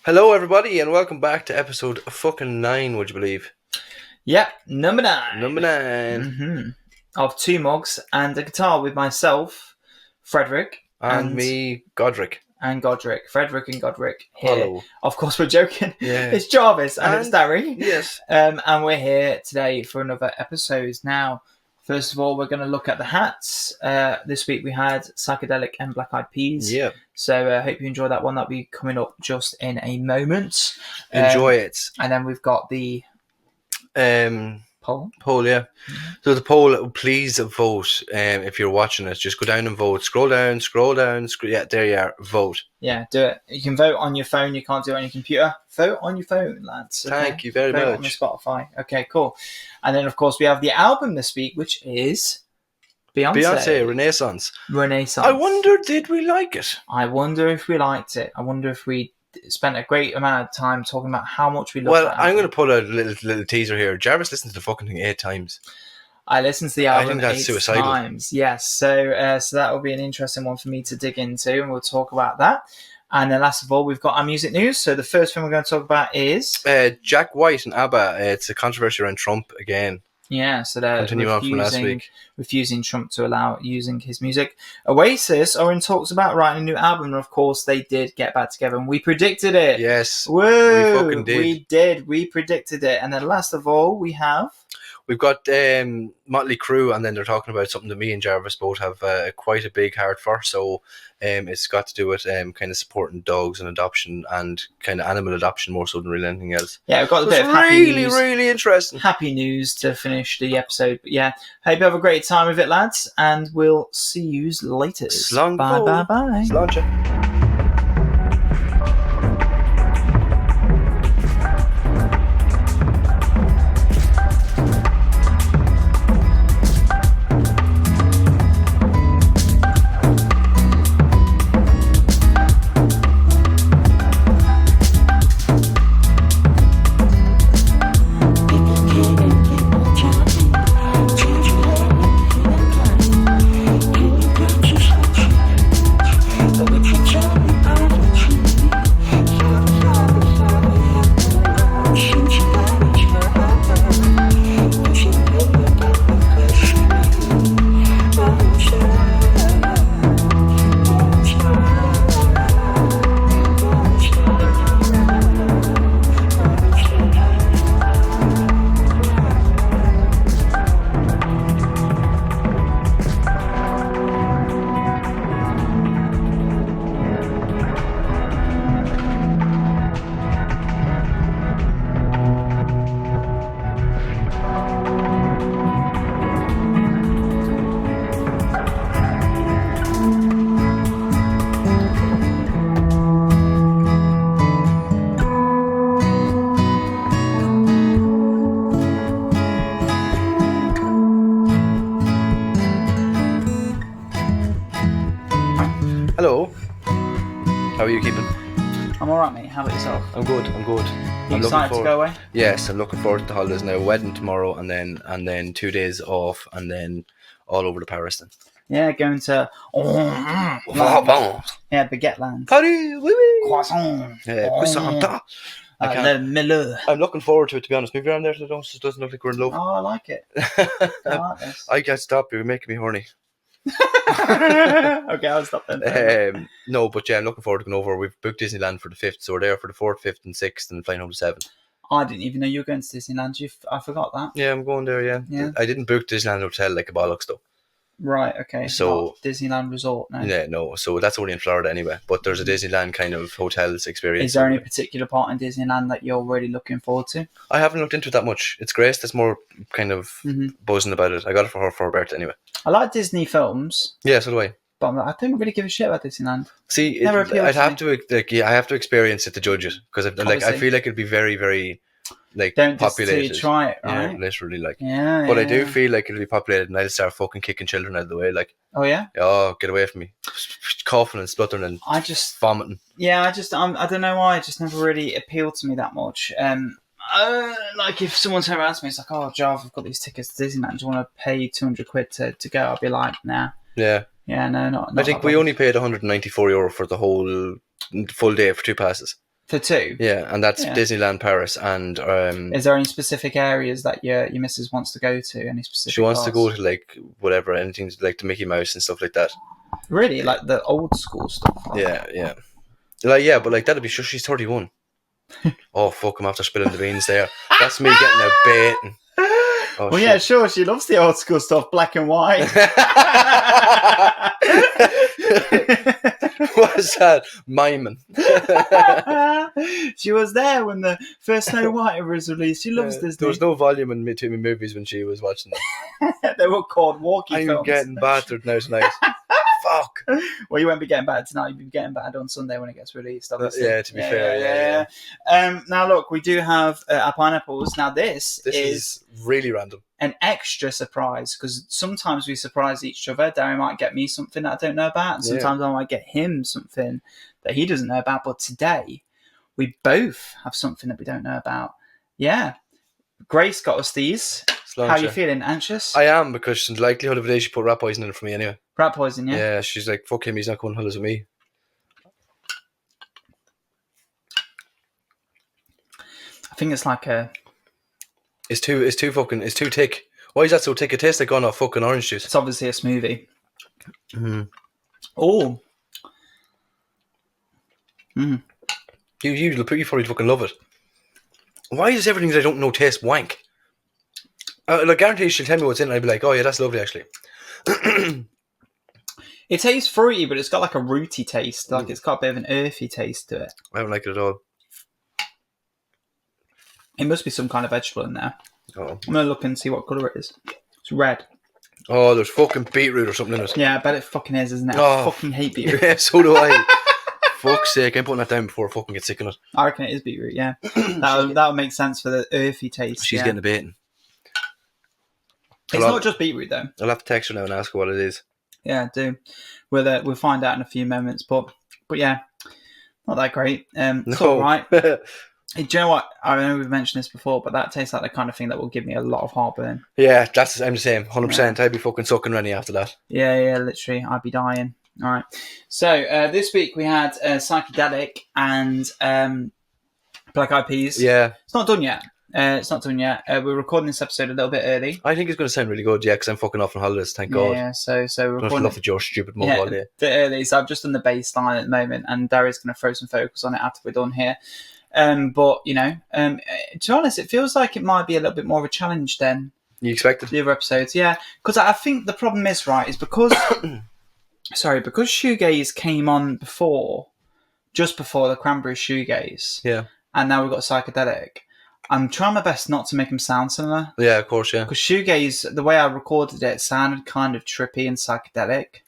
Hello, everybody, and welcome back to episode fucking 9, would you believe? Yep, number 9. Number 9. Of 2 mugs and a guitar with myself, Frederick. And me, Godric. And Godric. Frederick and Godric here. Hello. Of course, we're joking. Yeah. It's Jarvis and it's Dary. Yes. And we're here today for another episode. Now, first of all, we're going to look at the hats. This week we had Psychedelic and Black Eyed Peas. Yeah. So I hope you enjoy that one. That'll be coming up just in a moment. Enjoy it. And then we've got the poll. Yeah. So the poll, please vote. If you're watching us, just go down and vote. Scroll down. Yeah, there you are. Vote. Yeah, do it. You can vote on your phone. You can't do it on your computer. Vote on your phone, lads. Okay? Thank you very vote much. On your Spotify. Okay, cool. And then, of course, we have the album this week, which is Beyonce Renaissance. Renaissance. I wonder, did we like it? I wonder if we liked it. I wonder if we spent a great amount of time talking about how much we loved Well, that I'm album. going to put a little teaser here. Jarvis listened to the fucking thing 8 times. I listened to the album I think that's 8 suicidal. times. Yes, so that will be an interesting one for me to dig into, and we'll talk about that. And then last of all, we've got our music news. So the first thing we're going to talk about is... Jack White and ABBA. It's a controversy around Trump again. Yeah, so they're Continue on from last week. refusing Trump to allow using his music. Oasis are in talks about writing a new album, and of course they did get back together, and we predicted it. Yes, Woo! we fucking did. We did. We predicted it. And then last of all, we've got Motley Crue, and then they're talking about something that me and Jarvis both have quite a big heart for. So it's got to do with kind of supporting dogs and adoption and kind of animal adoption more so than really anything else. Yeah, we've got a So bit it's of happy news. Really interesting. Happy news to finish the episode. But yeah, hope you have a great time with it, lads, and we'll see you later. Slán Bye, go. bye, bye. Slánte. Hello. How are you keeping? I'm alright, mate. How about yourself? I'm good. You excited to go away? Yes, I'm looking forward to the holidays now. Wedding tomorrow, and then 2 days off, and then all over to Paris then. Yeah, going to... Baguette Land. Paris, oui, oui. Croissant. Croissant. Le Miller. I'm looking forward to it, to be honest. Maybe around there, so it doesn't look like we're in love. Oh, I like it. I like this. I can't stop you. You're making me horny. Okay, I'll stop then. No, but yeah, I'm looking forward to going over. We've booked Disneyland for the 5th, so we're there for the 4th, 5th, and 6th, and flying home the 7th. I didn't even know you were going to Disneyland. I forgot that. Yeah, I'm going there. Yeah. I didn't book Disneyland Hotel like a bollocks though. Right, okay. So not Disneyland Resort now. Yeah, no. So that's only in Florida anyway. But there's a Disneyland kind of hotels experience. Is there any particular part in Disneyland that you're really looking forward to? I haven't looked into it that much. It's Grace that's more kind of buzzing about it. I got it for her birthday anyway. I like Disney films. Yeah, so do I. But I don't really give a shit about Disneyland. See, Never appealed I'd to have me. to I have to experience it to judge it because I feel like it'd be very, very don't populated. Just try it, right? Yeah, literally But I do feel like it'll be populated, and I'll start fucking kicking children out of the way. Oh yeah. Oh, get away from me! Coughing and spluttering and vomiting. Yeah, I don't know why. It just never really appealed to me that much. Like if someone turned around to me, it's like, "Oh, Jarv, I've got these tickets to Disneyland. Do you want to pay £200 to go?" I'll be like, "Nah." Yeah. Yeah, no, not. I think we only paid €194 for the whole full day for 2 passes. For two? Yeah, and that's Yeah. Disneyland Paris. And Is there any specific areas that your missus wants to go to? Any specific she wants to parts? go to like whatever, anything like the Mickey Mouse and stuff like that. Really? Like the old school stuff? Like Yeah. Like, yeah, but like that'd be sure she's 31. Oh fuck! I'm after spilling the beans there. That's me getting a baiting. Oh, well, shit. yeah, sure. She loves the old school stuff, black and white. What's that? Miming. She was there when the first Snow White was released. She loves Disney. There was no volume in too many movies when she was watching them. They were called walkie I'm films. getting battered now tonight. Fuck. Well, you won't be getting battered tonight. You'll be getting battered on Sunday when it gets released, obviously. Yeah, to be fair. Yeah. Now, look, we do have our pineapples. Now, this is really random. An extra surprise, because sometimes we surprise each other. Darry might get me something that I don't know about, and sometimes I might get him something that he doesn't know about. But today, we both have something that we don't know about. Yeah. Grace got us these. How are you feeling? Anxious? I am, because the likelihood of it is she put rat poison in it for me anyway. Rat poison, yeah? Yeah, she's like, fuck him, he's not going holidays with me. I think it's like a... It's too thick. Why is that so thick? It tastes like on a fucking orange juice. It's obviously a smoothie. Mm. Oh. You probably fucking love it. Why does everything that I don't know taste wank? Like, guarantee she'll tell me what's in it, and I'd be like, oh yeah, that's lovely actually. It tastes fruity, but it's got like a rooty taste. Like it's got a bit of an earthy taste to it. I don't like it at all. It must be some kind of vegetable in there. Oh. I'm going to look and see what colour it is. It's red. Oh, there's fucking beetroot or something in it. Yeah, I bet it fucking is, isn't it? Oh. I fucking hate beetroot. Yeah, so do I. Fuck's sake, I'm putting that down before I fucking get sick of it. I reckon it is beetroot, yeah. That'll make sense for the earthy taste. She's getting a baiting. It's not just beetroot, though. I'll have to text her now and ask her what it is. Yeah, do. We'll find out in a few moments, but yeah, not that great. It's all right. Do you know what? I know we've mentioned this before, but that tastes like the kind of thing that will give me a lot of heartburn. Yeah, I'm the same, 100%. I'd be fucking sucking Rennie after that. Yeah, literally, I'd be dying. All right. So this week we had Psychedelic and Black Eyed Peas. Yeah. It's not done yet. We're recording this episode a little bit early. I think it's going to sound really good, yeah, because I'm fucking off on holidays, thank God. Yeah, so we're recording... Love your stupid mug all day. A bit early, so I've just done the bass line at the moment, and Darry's going to throw some focus on it after we're done here. But, to be honest, it feels like it might be a little bit more of a challenge than... You expected? The other episodes, yeah. Because I think the problem is, right, is because... because Shoegaze came on just before the Cranberry Shoegaze. Yeah. And now we've got Psychedelic. I'm trying my best not to make them sound similar. Yeah, of course, yeah. Because Shoegaze, the way I recorded it, sounded kind of trippy and psychedelic.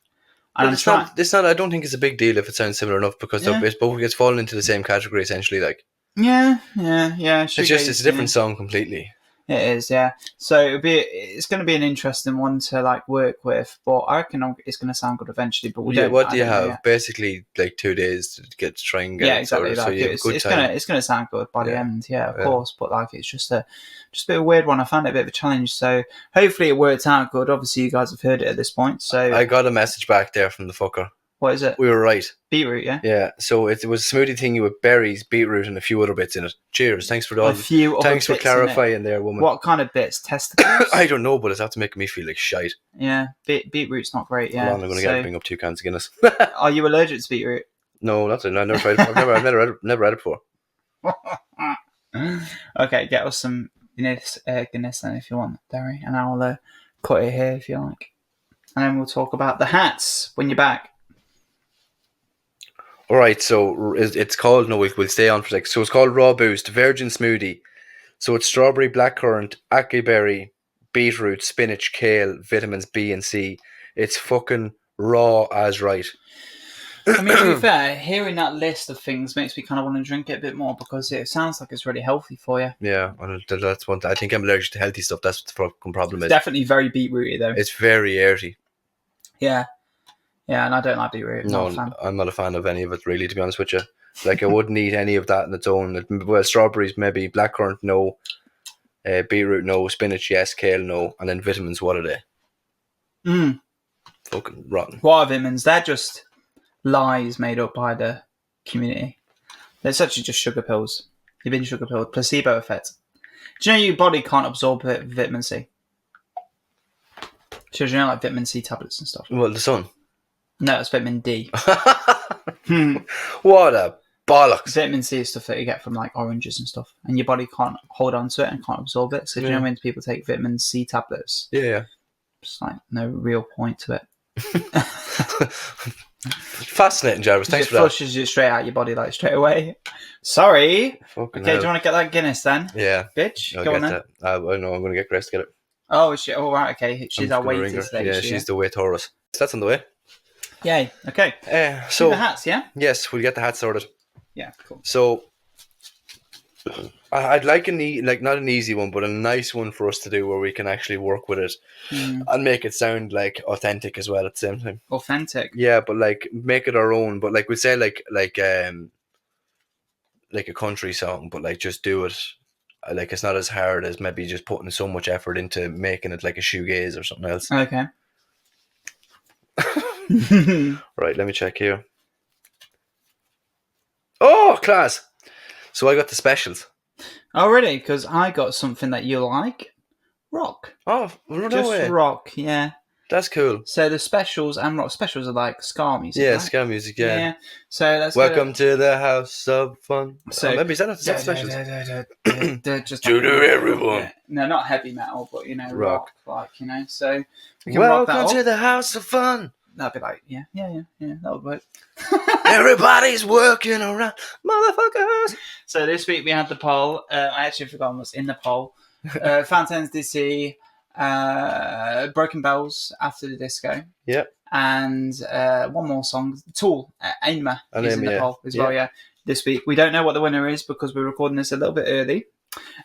And it's not. I don't think it's a big deal if it sounds similar enough, because it's fallen into the same category essentially. Like, yeah. It's a different song completely. It is, yeah. So it's going to be an interesting one to like work with, but I reckon it's going to sound good eventually. But what do you have? Basically, like 2 days to get to try and get it exactly. sorted, so it's going to sound good by the end, of course. But like, it's just a bit of a weird one. I found it a bit of a challenge. So hopefully it worked out good. Obviously, you guys have heard it at this point. So I got a message back there from the fucker. What is it? We were right. Beetroot, yeah? Yeah, so it was a smoothie thingy with berries, beetroot, and a few other bits in it. Cheers. Thanks for all. Thanks for clarifying there, woman. What kind of bits? Testicles? I don't know, but it's after making me feel like shite. Yeah, beetroot's not great, yeah. I'm going to get to bring up 2 cans of Guinness. Are you allergic to beetroot? No, that's it. I've never tried it before. I've never had it before. Okay, get us some Guinness then if you want, Darry, and I'll cut it here if you like. And then we'll talk about the hats when you're back. All right, so it's called, we'll stay on for a sec. So it's called Raw Boost, Virgin Smoothie. So it's strawberry, blackcurrant, ackleberry, beetroot, spinach, kale, vitamins B and C. It's fucking raw as right. I mean, to be fair, hearing that list of things makes me kind of want to drink it a bit more, because it sounds like it's really healthy for you. Yeah, that's one thing. I think I'm allergic to healthy stuff. That's what the fucking problem is. Definitely very beetrooty, though. It's very earthy. Yeah. Yeah, and I don't like beetroot. I'm not a fan of any of it, really, to be honest with you. Like, I wouldn't eat any of that on its own. Well, strawberries, maybe. Blackcurrant, no. Beetroot, no. Spinach, yes. Kale, no. And then vitamins, what are they? Fucking rotten. What are vitamins? They're just lies made up by the community. It's actually just sugar pills. You've been sugar pilled. Placebo effect. Do you know your body can't absorb vitamin C? So you know, like vitamin C tablets and stuff. Well, the sun. No, it's vitamin D. What a bollocks. Vitamin C is stuff that you get from like oranges and stuff, and your body can't hold on to it and can't absorb it. So do you know when people take vitamin C tablets? Yeah. It's like no real point to it. Fascinating, Jarvis. Thanks for that. It flushes you straight out your body like straight away. Sorry. Fucking Okay, hell. do you want to get that Guinness then? Yeah. Bitch, I'll go on get then. that. I know I'm going to get Grace to get it. Oh, is she? Oh, right, okay. She's I'm our just gonna waiter ring her. today. Yeah, she's the waitress. So that's on the way. Yay. Okay. So the hats, yeah? yes, we'll get the hat sorted. Yeah, cool. So I'd like not an easy one, but a nice one for us to do where we can actually work with it and make it sound like authentic as well at the same time. Authentic. Yeah, but like make it our own. But like we say, like a country song, but like just do it. Like it's not as hard as maybe just putting so much effort into making it like a shoegaze or something else. Okay. Right, let me check here. Oh, class! So I got the specials. Oh, really? Because I got something that you like. Rock. Oh, no Just way. rock, yeah. That's cool. So the specials and rock specials are like ska music. Yeah, right? ska music, yeah. So let's Welcome to the house of fun. So maybe is that not the specials? just To everyone. Yeah. No, not heavy metal, but rock, like so we can Welcome rock that to up. the house of fun. That'd be like, yeah, that would work. Everybody's working around, motherfuckers. So this week we had the poll. I actually forgot what's in the poll. Fountaines D.C, Broken Bells After the Disco. Yep. And one more song, Tool, Aima is in the poll as well, yeah. This week. We don't know what the winner is because we're recording this a little bit early.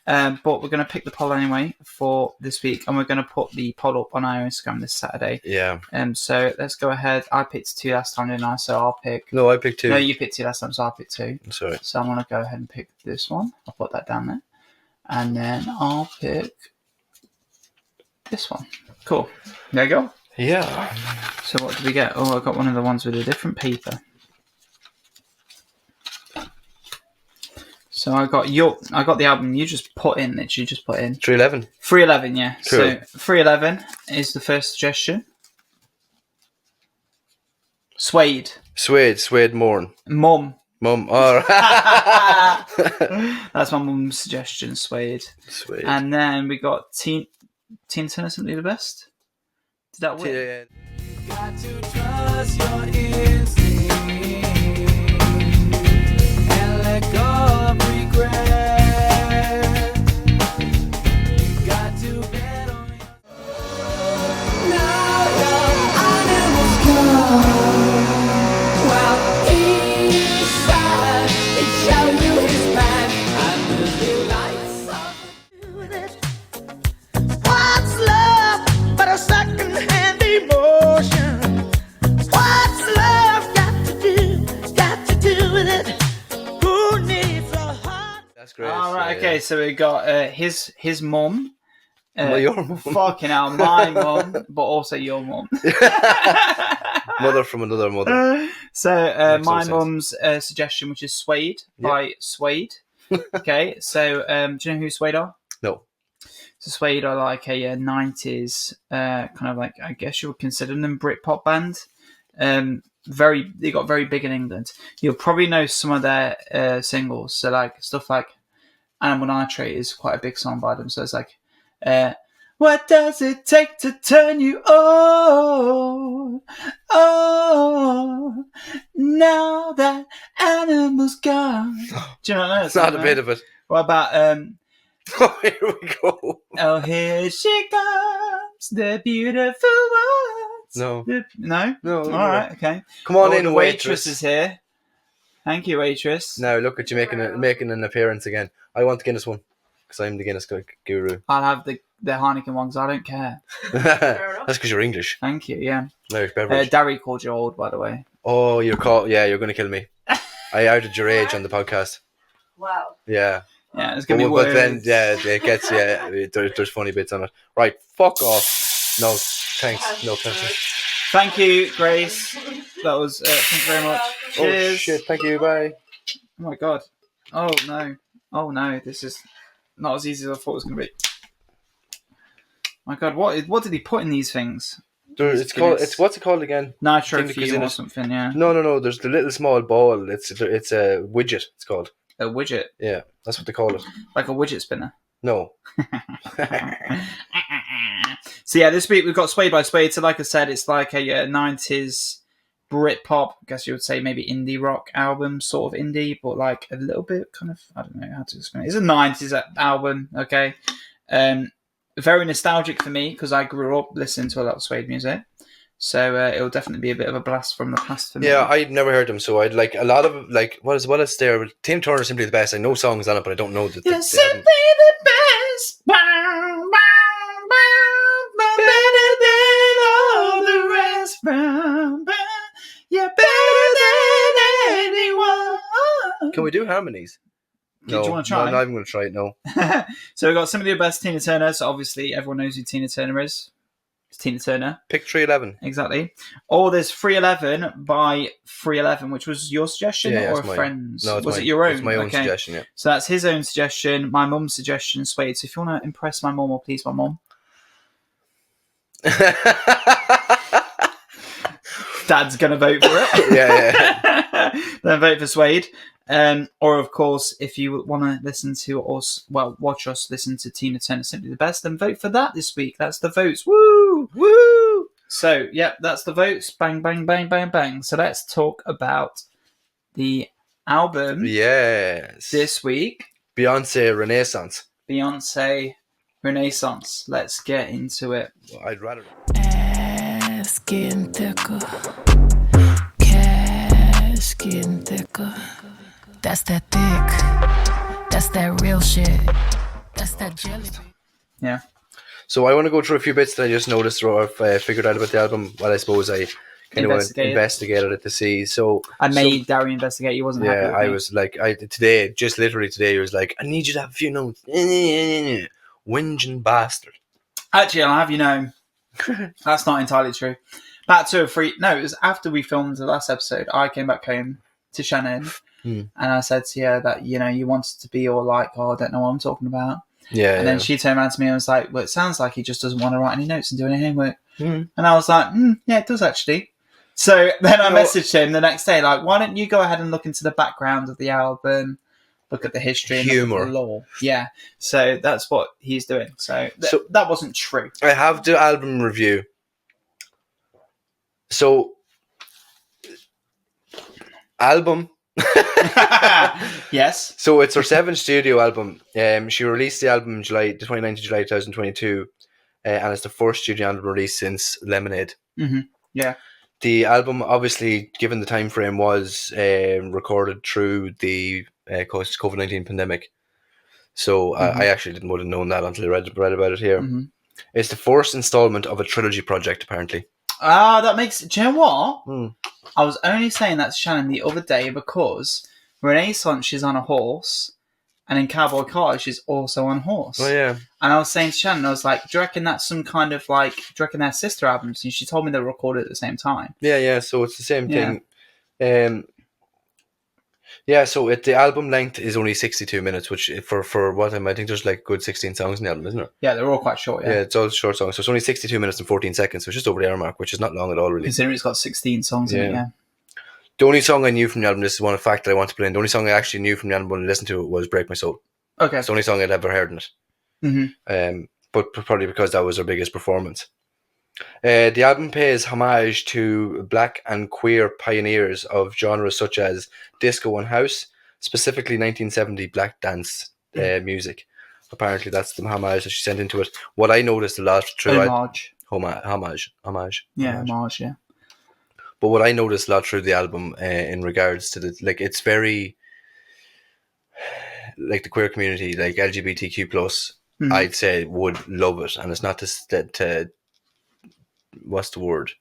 But we're going to pick the poll anyway for this week, and we're going to put the poll up on our Instagram this Saturday. Yeah. So let's go ahead. I picked 2 last time, didn't I? So I'll pick. No, I picked 2. No, you picked 2 last time, so I'll pick 2. Sorry. So I'm going to go ahead and pick this one. I'll put that down there, and then I'll pick this one. Cool. There you go. Yeah. So what did we get? Oh, I got one of the ones with a different paper. So I got the album you just put in, literally just put in. 311. 311, yeah. Cool. So 311 is the first suggestion. Suede. Suede Morn. Mum. All right. That's my mum's suggestion, Suede. Suede. And then we got Tina Turner, Simply the Best. Did that win? Yeah. Got to trust your instinct and let go of regret. You got to bet on your. Now your animals come. Well, inside they show you his back and the lights off. What's love but a second-hand emotion? What's love got to do with it? Who needs a heart? That's great. All right, okay. So we got his mum. Well, your mum. Fucking hell, my mum, but also your mum. Mother from another mother. So Makes my no mum's suggestion, which is Suede by Suede. Okay, so do you know who Suede are? No. So Suede are like a 90s kind of like, I guess you would consider them Britpop band. They got very big in England. You'll probably know some of their singles. So like stuff like Animal Nitrate is quite a big song by them. So it's like, what does it take to turn you on? Oh, now that animal's gone. Do you know that? It's not a bit of it. What about Oh, here we go. oh, here she comes, the beautiful ones. No. No? No. All right, okay. Come on Oh, in, the waitress. is here. Thank you, waitress. Now look at you making an appearance again. I want the Guinness one because I'm the Guinness guru. I'll have the Heineken ones. I don't care. That's because you're English. Thank you, yeah. Irish beverage. Dary called you old, by the way. Oh, you're caught. Yeah, you're going to kill me. I outed your age on the podcast. Wow. Yeah. Yeah, it's going to be But then, words. yeah, it gets, there's funny bits on it. Right, fuck off. No, thanks. No, thanks. Thank you, Grace. That was, thank you very much. Cheers. Oh, shit, thank you, bye. Oh my god. Oh no. Oh no. This is not as easy as I thought it was going to be. My god, what did he put in these things? It's called. It's what's it called again? Nitro fuel or something. Yeah. No. There's the little small ball. It's a widget. It's called A widget. Yeah, that's what they call it. Like a widget spinner. No. So yeah, this week we've got Suede by Suede. So like I said, it's like a 90s Britpop, I guess you would say maybe indie rock album, sort of indie, but like a little bit kind of, I don't know how to explain it. It's a 90s album, okay? Very nostalgic for me because I grew up listening to a lot of Suede music. So it'll definitely be a bit of a blast from the past for me. Yeah, I'd never heard them, so I'd like a lot of like what is there? Tina Turner Simply the Best. I know songs on it, but I don't know that. You're simply the best. Bow, bow, bow, better than all the rest. Bow, bow. You're better than anyone. Can we do harmonies? Do you want to try? No, I'm not even going to try it. No. So we've got some of the best Tina Turner. So obviously everyone knows who Tina Turner is. It's Tina Turner. Pick 311. Exactly. Or there's 311 by 311, which was your suggestion or a friend's? No, was it your own? It's my own suggestion, yeah. So that's his own suggestion. My mum's suggestion, Suede. So if you want to impress my mum or please my mum. Dad's going to vote for it. Yeah. Then vote for Suede. Or, of course, if you want to listen to us, well, watch us listen to Tina Turner Simply the Best, then vote for that this week. That's the votes. Woo! Woo! So, yeah, that's the votes. Bang, bang, bang, bang, bang. So let's talk about the album this week. Beyonce Renaissance. Beyonce Renaissance. Let's get into it. Well, I'd rather... Ass getting thicker. Cash getting thicker. That's that thick. That's that real shit. That's that jelly. Yeah. So I want to go through a few bits that I just noticed or figured out about the album. Well, I suppose I kind of investigated it to see. So I made Dary investigate. He wasn't happy with me. I was like, literally today, he was like, I need you to have a few notes. Whinging bastard. Actually, I'll have you know, that's not entirely true. About 2 or 3, no, it was after we filmed the last episode. I came back home to Shannon. And I said to her that, you know, you wanted to be all like, oh, I don't know what I'm talking about. Yeah. And then she turned around to me and was like, well, it sounds like he just doesn't want to write any notes and do any homework. And I was like, yeah, it does actually. So then I messaged him the next day, like, why don't you go ahead and look into the background of the album, look at the history and humor, the lore. Yeah. So that's what he's doing. So that wasn't true. I have the album review. So, album. Yes. So it's her 7th studio album. She released the album in July, the 29th of July 2022, and it's the first studio album released since Lemonade. Yeah. The album, obviously, given the time frame, was recorded through the COVID-19 pandemic. So I actually would have known that until I read about it here. It's the first installment of a trilogy project, apparently. That makes... Do you know what? I was only saying that to Shannon the other day because Renaissance, she's on a horse, and in Cowboy Carter, she's also on a horse. Oh, yeah. And I was saying to Shannon, I was like, do you reckon that's some kind of like... Do you reckon they're sister albums? And she told me they were recorded at the same time. Yeah, so it's the same thing. So the album length is only 62 minutes, which for what I think there's like good 16 songs in the album, isn't there? Yeah, they're all quite short, Yeah, it's all short songs. So it's only 62 minutes and 14 seconds, so it's just over the hour mark, which is not long at all, really. Considering it's got 16 songs in it, yeah. The only song I knew from the album, this is one fact that I want to put in, the only song I actually knew from the album when I listened to it was Break My Soul. Okay. It's the only song I'd ever heard in it. But probably because that was her biggest performance. The album pays homage to black and queer pioneers of genres such as disco and house, specifically 1970 black dance music. Apparently that's the homage that she sent into it. What I noticed a lot through... Homage. Yeah, homage, yeah. But what I noticed a lot through the album in regards to the... Like, it's very... Like, the queer community, like LGBTQ+, I'd say would love it. And it's not to what's the word?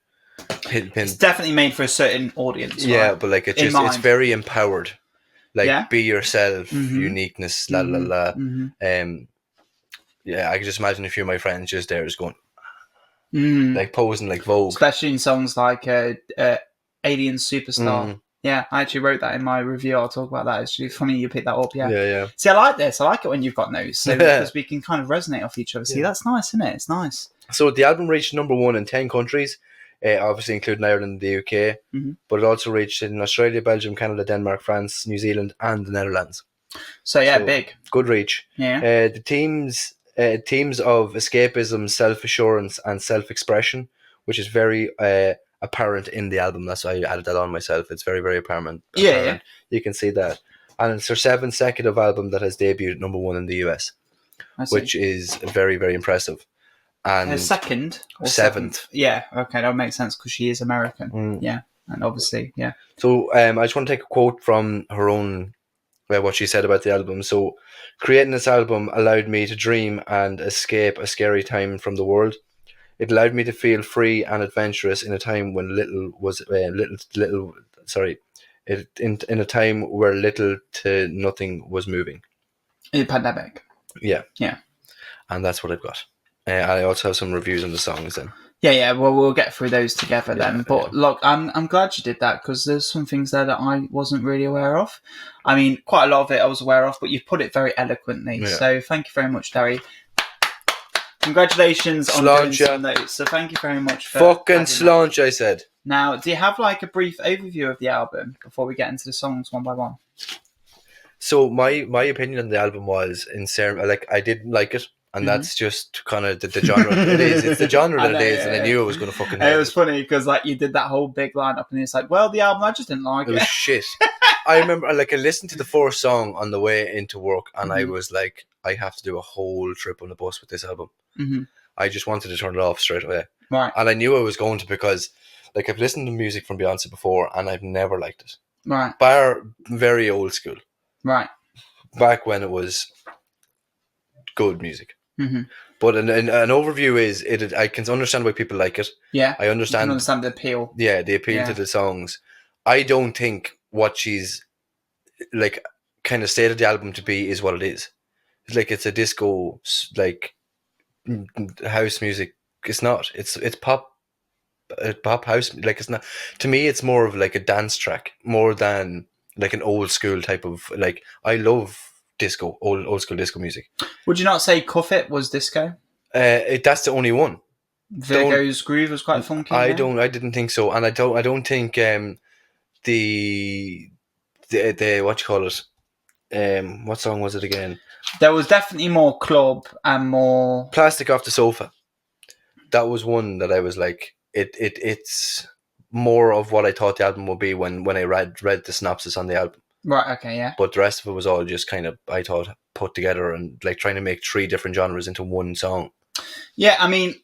It's definitely made for a certain audience. Yeah, right? but like it's very empowered. Like be yourself, uniqueness, la la la. Yeah, I can just imagine a few of my friends just there just going like posing like Vogue. Especially in songs like Alien Superstar. Yeah, I actually wrote that in my review. I'll talk about that. It's really funny you picked that up. Yeah. Yeah. See, I like this. I like it when you've got notes, so because we can kind of resonate off each other. See, that's nice, isn't it? It's nice. So the album reached number 1 in 10 countries, obviously including Ireland and the UK, but it also reached in Australia, Belgium, Canada, Denmark, France, New Zealand, and the Netherlands. So big. Good reach. Yeah. The themes of escapism, self-assurance, and self-expression, which is very apparent in the album. That's why I added that on myself. It's very, very apparent. Yeah. You can see that. And it's her 7th consecutive album that has debuted at number 1 in the US, which is very, very impressive. And her second or 7th. Yeah, okay, that makes sense because she is American. Yeah, and obviously, yeah. So I just want to take a quote from her own, what she said about the album. So, creating this album allowed me to dream and escape a scary time from the world. It allowed me to feel free and adventurous in a time when in a time where little to nothing was moving. In the pandemic. Yeah. Yeah. And that's what I've got. I also have some reviews on the songs then. Yeah. Well, we'll get through those together then. But look, I'm glad you did that because there's some things there that I wasn't really aware of. I mean, quite a lot of it I was aware of, but you put it very eloquently. Yeah. So thank you very much, Dary. Congratulations on doing some notes. So thank you very much for fucking slaunch, I said. Now, do you have like a brief overview of the album before we get into the songs one by one? So my opinion on the album was I didn't like it. And that's just kind of the genre it is. It's the genre that it is, and I knew it was going to fucking hate. It was funny because like you did that whole big lineup, and it's like, well, the album I just didn't like it. It was shit. I remember, I listened to the first song on the way into work, and I was like, I have to do a whole trip on the bus with this album. I just wanted to turn it off straight away. Right. And I knew I was going to because, I've listened to music from Beyonce before, and I've never liked it. Right. Bar very old school. Right. Back when it was good music. But an overview is it. I can understand why people like it. Yeah, I understand. You can understand the appeal. Yeah, the appeal to the songs. I don't think what she's kind of stated the album to be is what it is. It's a disco house music. It's not. It's pop. Pop house. It's not. To me, it's more of a dance track more than an old school type of I love disco, old school disco music. Would you not say Cuff It was disco? That's the only one. Virgo's Groove was quite funky. I didn't think so, and I don't think the what you call it? What song was it again? There was definitely more club and more Plastic Off the Sofa. That was one that I was like, it's more of what I thought the album would be when I read the synopsis on the album. Right, okay, yeah. But the rest of it was all just kind of, I thought, put together and trying to make 3 different genres into one song. Yeah, I mean,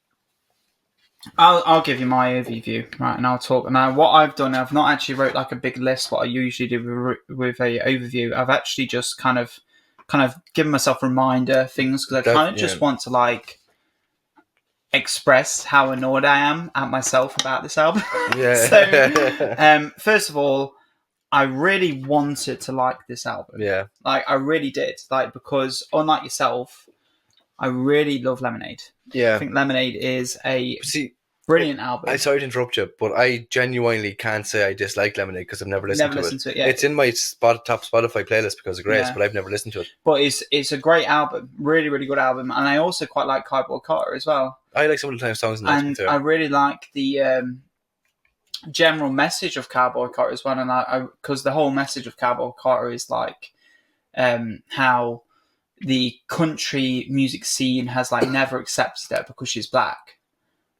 I'll give you my overview, right, and I'll talk. Now, what I've done, I've not actually wrote a big list, what I usually do with a overview. I've actually just kind of given myself reminder things because I kind of just want to express how annoyed I am at myself about this album. Yeah. So, first of all, I really wanted to like this album. Yeah. I really did. Because unlike yourself, I really love Lemonade. Yeah. I think Lemonade is a brilliant album. I'm sorry to interrupt you, but I genuinely can't say I dislike Lemonade because I've never listened to it. Yeah. It's in my top Spotify playlist because of Grace, but I've never listened to it. But it's a great album. Really, really good album. And I also quite like Cardboard Carter as well. I like some of the songs in that. And I really like the general message of Cowboy Carter as well, and because the whole message of Cowboy Carter is how the country music scene has never accepted her because she's black,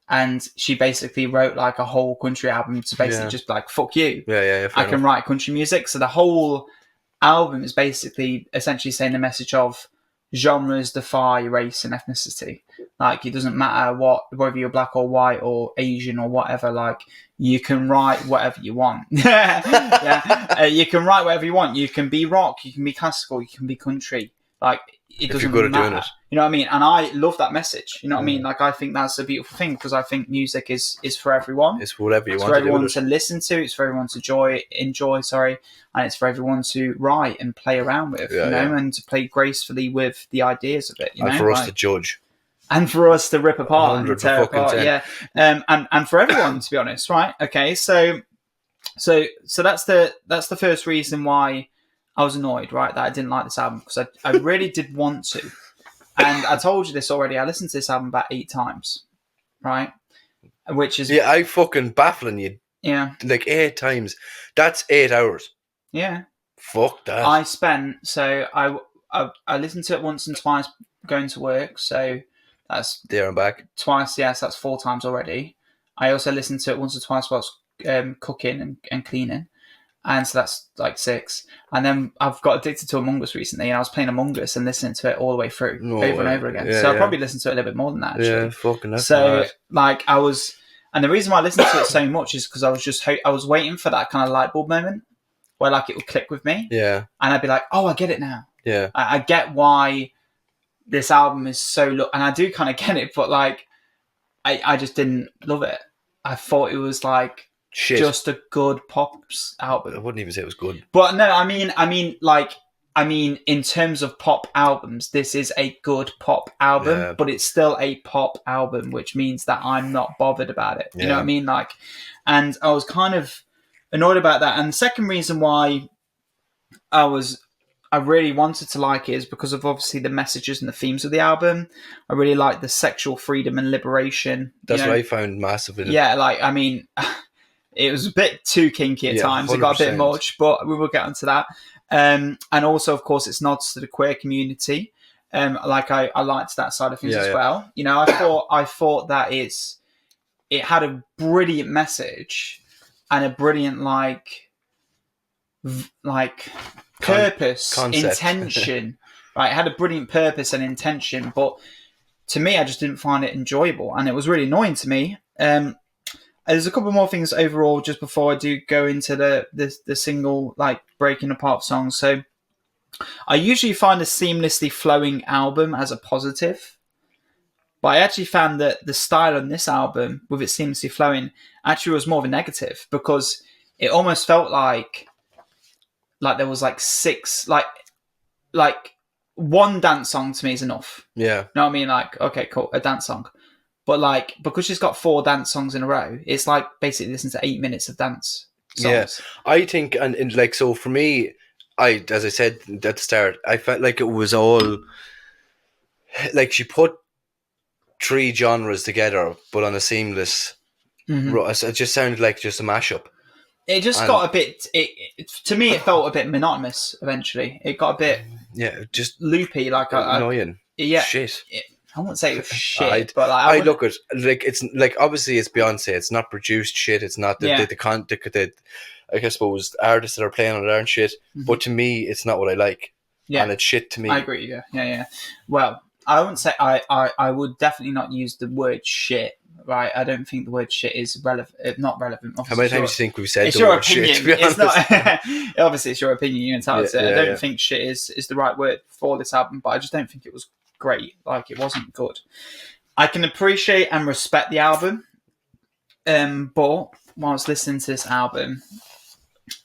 and she basically wrote a whole country album to basically just fuck you. Yeah. I can write country music, so the whole album is basically essentially saying the message of genres defy race and ethnicity. It doesn't matter whether you're black or white or Asian or whatever. You can write whatever you want. You can write whatever you want. You can be rock. You can be classical. You can be country. It doesn't matter. Doing it. You know what I mean? And I love that message. You know what I mean? I think that's a beautiful thing because I think music is for everyone. It's for whatever you want to do. It's for everyone to to listen to. It's for everyone to enjoy. And it's for everyone to write and play around with. And to play gracefully with the ideas of it. And for us to judge. And for us to rip apart and tear apart, 10. yeah. And for everyone, to be honest, right? Okay, so So that's the first reason why I was annoyed, right? That I didn't like this album, because I really did want to. And I told you this already. I listened to this album about 8 times, right? Which is I fucking baffling you. Yeah. Like 8 times. That's 8 hours. Yeah. Fuck that. I listened to it once and twice going to work, so that's there and back. Twice, yes, that's 4 times already. I also listened to it once or twice whilst cooking and cleaning, and so that's like 6. And then I've got addicted to Among Us recently, and I was playing Among Us and listening to it all the way through, over and over again. So I probably listened to it a little bit more than that, actually. Yeah, fucking that's so mad. Like I was, and the reason why I listened to it so much is because I was waiting for that kind of light bulb moment where like it would click with me, and I'd be like, oh, I get it now. Yeah, I get why this album is so and I do kind of get it, but like I just didn't love it. I thought it was like just a good pops album. I wouldn't even say it was good. But no, I mean in terms of pop albums, this is a good pop album, but it's still a pop album, which means that I'm not bothered about it. You know what I mean? Like, and I was kind of annoyed about that. And the second reason why I really wanted to like it is because of obviously the messages and the themes of the album. I really like the sexual freedom and liberation. That's what I found massive in it. Yeah, like, I mean, it was a bit too kinky at times. 100%. It got a bit much, but we will get onto that. And also, of course, it's nods to the queer community. Like I liked that side of things as well. You know, I thought that it had a brilliant message and a brilliant purpose, intention. Right, it had a brilliant purpose and intention, but to me, I just didn't find it enjoyable, and it was really annoying to me. There's a couple more things overall just before I do go into the single, like, breaking apart songs. So I usually find a seamlessly flowing album as a positive, but I actually found that the style on this album, with it seamlessly flowing, actually was more of a negative, because it almost felt like there was like 6, like one dance song to me is enough. Yeah. You know what I mean? Like, okay, cool, a dance song. But like, because she's got 4 dance songs in a row, it's like basically listening to 8 minutes of dance songs. Yeah. I think, and like, so for me, as I said at the start, I felt like it was all, like she put 3 genres together, but on a seamless, it just sounded like just a mashup. It just got a bit, to me, it felt a bit monotonous eventually. It got a bit just loopy, like annoying. Shit. I wouldn't say it was shit, but like, I look at, like, it's like, obviously it's Beyonce, it's not produced shit, it's not the I suppose artists that are playing on it aren't shit, but to me it's not what I like. And it's shit to me. I agree, yeah. Well, I wouldn't say, I would definitely not use the word shit. Right, I don't think the word shit is relevant. Not relevant. Obviously, how many times do you think we've said the word opinion. shit? To be honest, it's not. Obviously, it's your opinion. You're entitled to it. I don't think shit is the right word for this album, but I just don't think it was great. Like, it wasn't good. I can appreciate and respect the album, but whilst listening to this album,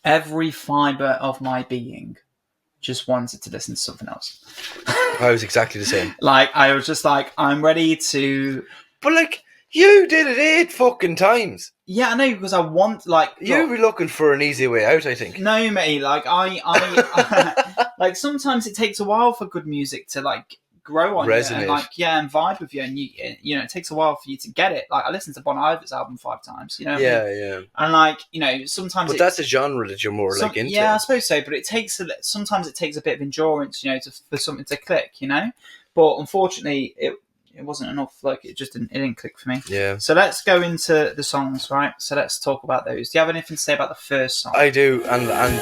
every fibre of my being just wanted to listen to something else. I was exactly the same. Like, I was just like, I'm ready to. But like. You did it 8 fucking times. Yeah, I know, because I want, like... You were looking for an easy way out, I think. No, mate, like, I like, sometimes it takes a while for good music to, like, grow on resonate. You and, like, and vibe with you, and, you know, it takes a while for you to get it. Like, I listened to Bon Iver's album 5 times, you know? Yeah. And, like, you know, sometimes... But that's a genre that you're more, like, into. Yeah, I suppose so, but sometimes it takes a bit of endurance, you know, for something to click, you know? But, unfortunately, it wasn't enough. Like, it didn't click for me. Yeah. So let's go into the songs, right? So let's talk about those. Do you have anything to say about the first song? I do, and I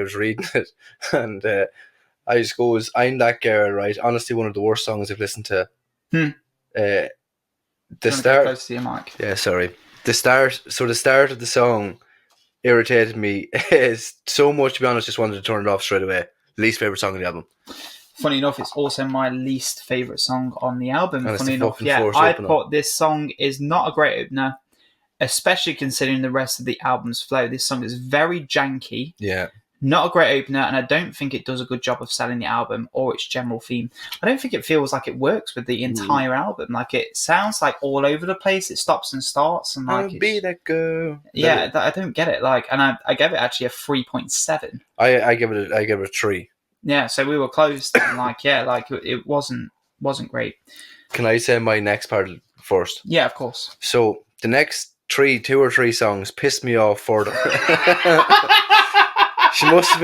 was reading it, and I just goes, I'm that girl, right? Honestly, one of the worst songs I've listened to. The start. Close to your mic. Yeah, sorry. The start of the song irritated me so much, to be honest, just wanted to turn it off straight away. Least favourite song on the album. Funny enough, it's also my least favourite song on the album. And funny enough, I thought this song is not a great opener, especially considering the rest of the album's flow. This song is very janky. Yeah. Not a great opener, and I don't think it does a good job of selling the album or its general theme. I don't think it feels like it works with the entire album. Like, it sounds like all over the place. It stops and starts, and like, I'll be that girl. yeah, I don't get it. Like, and I gave it actually a 3.7. I give it a 3. Yeah, so we were close. And like, yeah, like it wasn't great. Can I say my next part first? Yeah, of course. So the next 2 or 3 songs pissed me off further. She mustn't have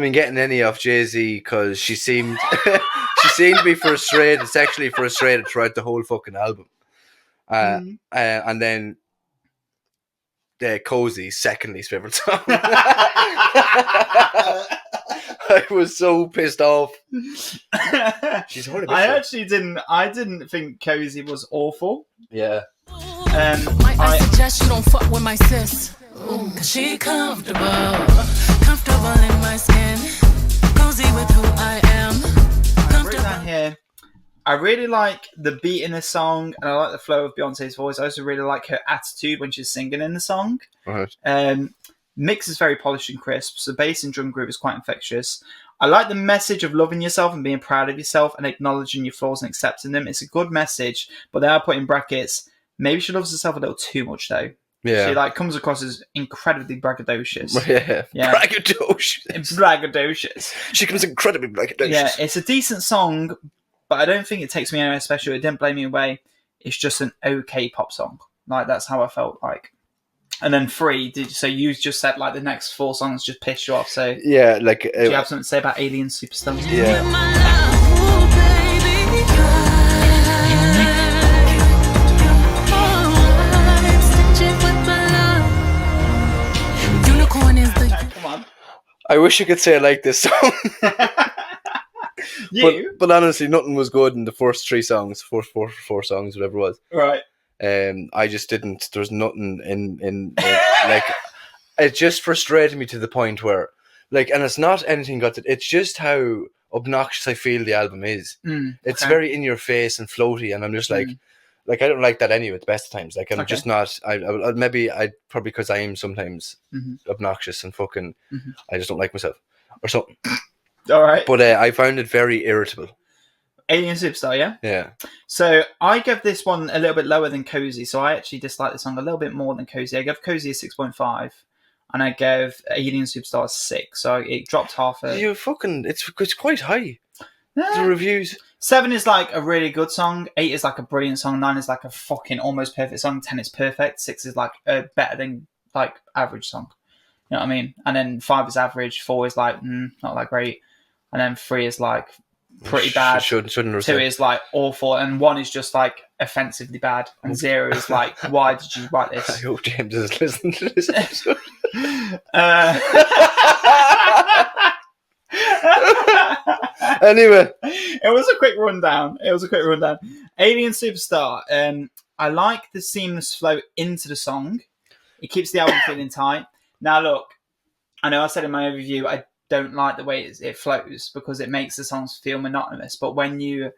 been getting any off Jay-Z because she seemed to be frustrated, sexually frustrated throughout the whole fucking album. And then Cozy's second least favorite song. I was so pissed off. She's horrible. I didn't think Cozy was awful. Yeah. I suggest you don't fuck with my sis. Ooh, cause she comfortable in my skin. Cozy with who I am. I've written down here, I really like the beat in the song, and I like the flow of Beyonce's voice. I also really like her attitude when she's singing in the song. Right. Mix is very polished and crisp, so bass and drum groove is quite infectious. I like the message of loving yourself and being proud of yourself and acknowledging your flaws and accepting them. It's a good message, but they are put in brackets. Maybe she loves herself a little too much, though. Yeah. She like comes across as incredibly braggadocious. Yeah. Braggadocious. She comes incredibly braggadocious. Yeah, it's a decent song, but I don't think it takes me anywhere special. It didn't blow me away. It's just an okay pop song. Like, that's how I felt like. And then 3, so you just said like the next 4 songs just pissed you off. So yeah, like do you have something to say about Alien Superstar? Yeah. Come on. I wish I could say I like this song. But honestly, nothing was good in the first 3 songs, four songs, whatever it was. Right. I just didn't. There's nothing in like. It just frustrated me to the point where, like, and it's not anything got to. It's just how obnoxious I feel the album is. It's very in your face and floaty, and I'm just like I don't like that anyway. At the best of times, like I'm just not. I probably because I am sometimes obnoxious and fucking. I just don't like myself or something. All right. But I found it very irritable. Alien Superstar, yeah? Yeah. So I give this one a little bit lower than Cozy, so I actually dislike the song a little bit more than Cozy. I gave Cozy a 6.5, and I gave Alien Superstar a 6, so it dropped half a... It's quite high. Yeah. The reviews. 7 is like a really good song, 8 is like a brilliant song, 9 is like a fucking almost perfect song, 10 is perfect, 6 is like a better than like average song. You know what I mean? And then 5 is average, 4 is like, not that great, and then 3 is like pretty bad. Shouldn't 2 is like awful, and 1 is just like offensively bad, and 0 is like, why did you write this? I hope James is listening to this episode. Anyway, it was a quick rundown. Alien Superstar. I like the seamless flow into the song. It keeps the album feeling tight. Now look, I know I said in my overview I don't like the way it flows because it makes the songs feel monotonous. But when you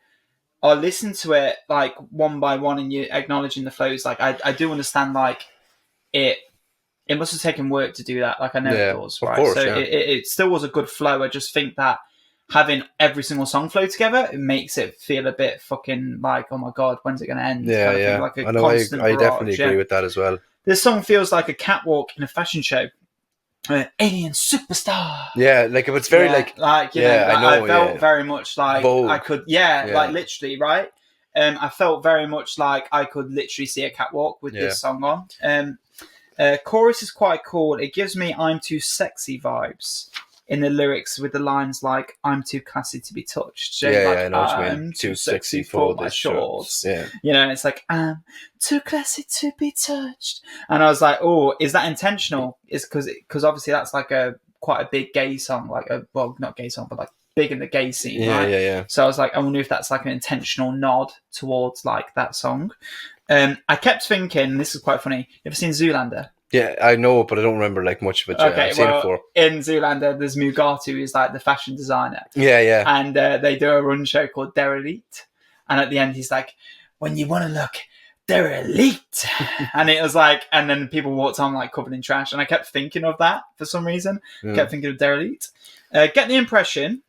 are listening to it like one by one and you're acknowledging the flows, like I do understand like it must have taken work to do that. Like I know it does, right? Course, so it still was a good flow. I just think that having every single song flow together, it makes it feel a bit fucking like, oh my god, when's it going to end? Yeah, kind of yeah. thing, like I know. I definitely agree with that as well. This song feels like a catwalk in a fashion show. Alien Superstar. Yeah, like if it's very I felt very much like Vogue. I could, like literally, right? I felt very much like I could literally see a catwalk with this song on. Chorus is quite cool. It gives me "I'm Too Sexy" vibes in the lyrics with the lines like "I'm too classy to be touched." So I know what you mean. I'm too sexy for my shorts. Yeah, you know, it's like I'm too classy to be touched, and I was like, "Oh, is that intentional?" It's because obviously that's like quite a big gay song, not gay song, but like big in the gay scene, right? Yeah. So I was like, I wonder if that's like an intentional nod towards like that song. I kept thinking, this is quite funny. You ever seen Zoolander? Yeah, I know, but I don't remember like much of it. Okay, I've seen it before. In Zoolander, there's Mugatu, who's like the fashion designer. Yeah. And they do a run show called Derelict. And at the end, he's like, when you want to look they're elite. And it was like, and then people walked on like covered in trash. And I kept thinking of that for some reason. Kept thinking of they're elite. Get the impression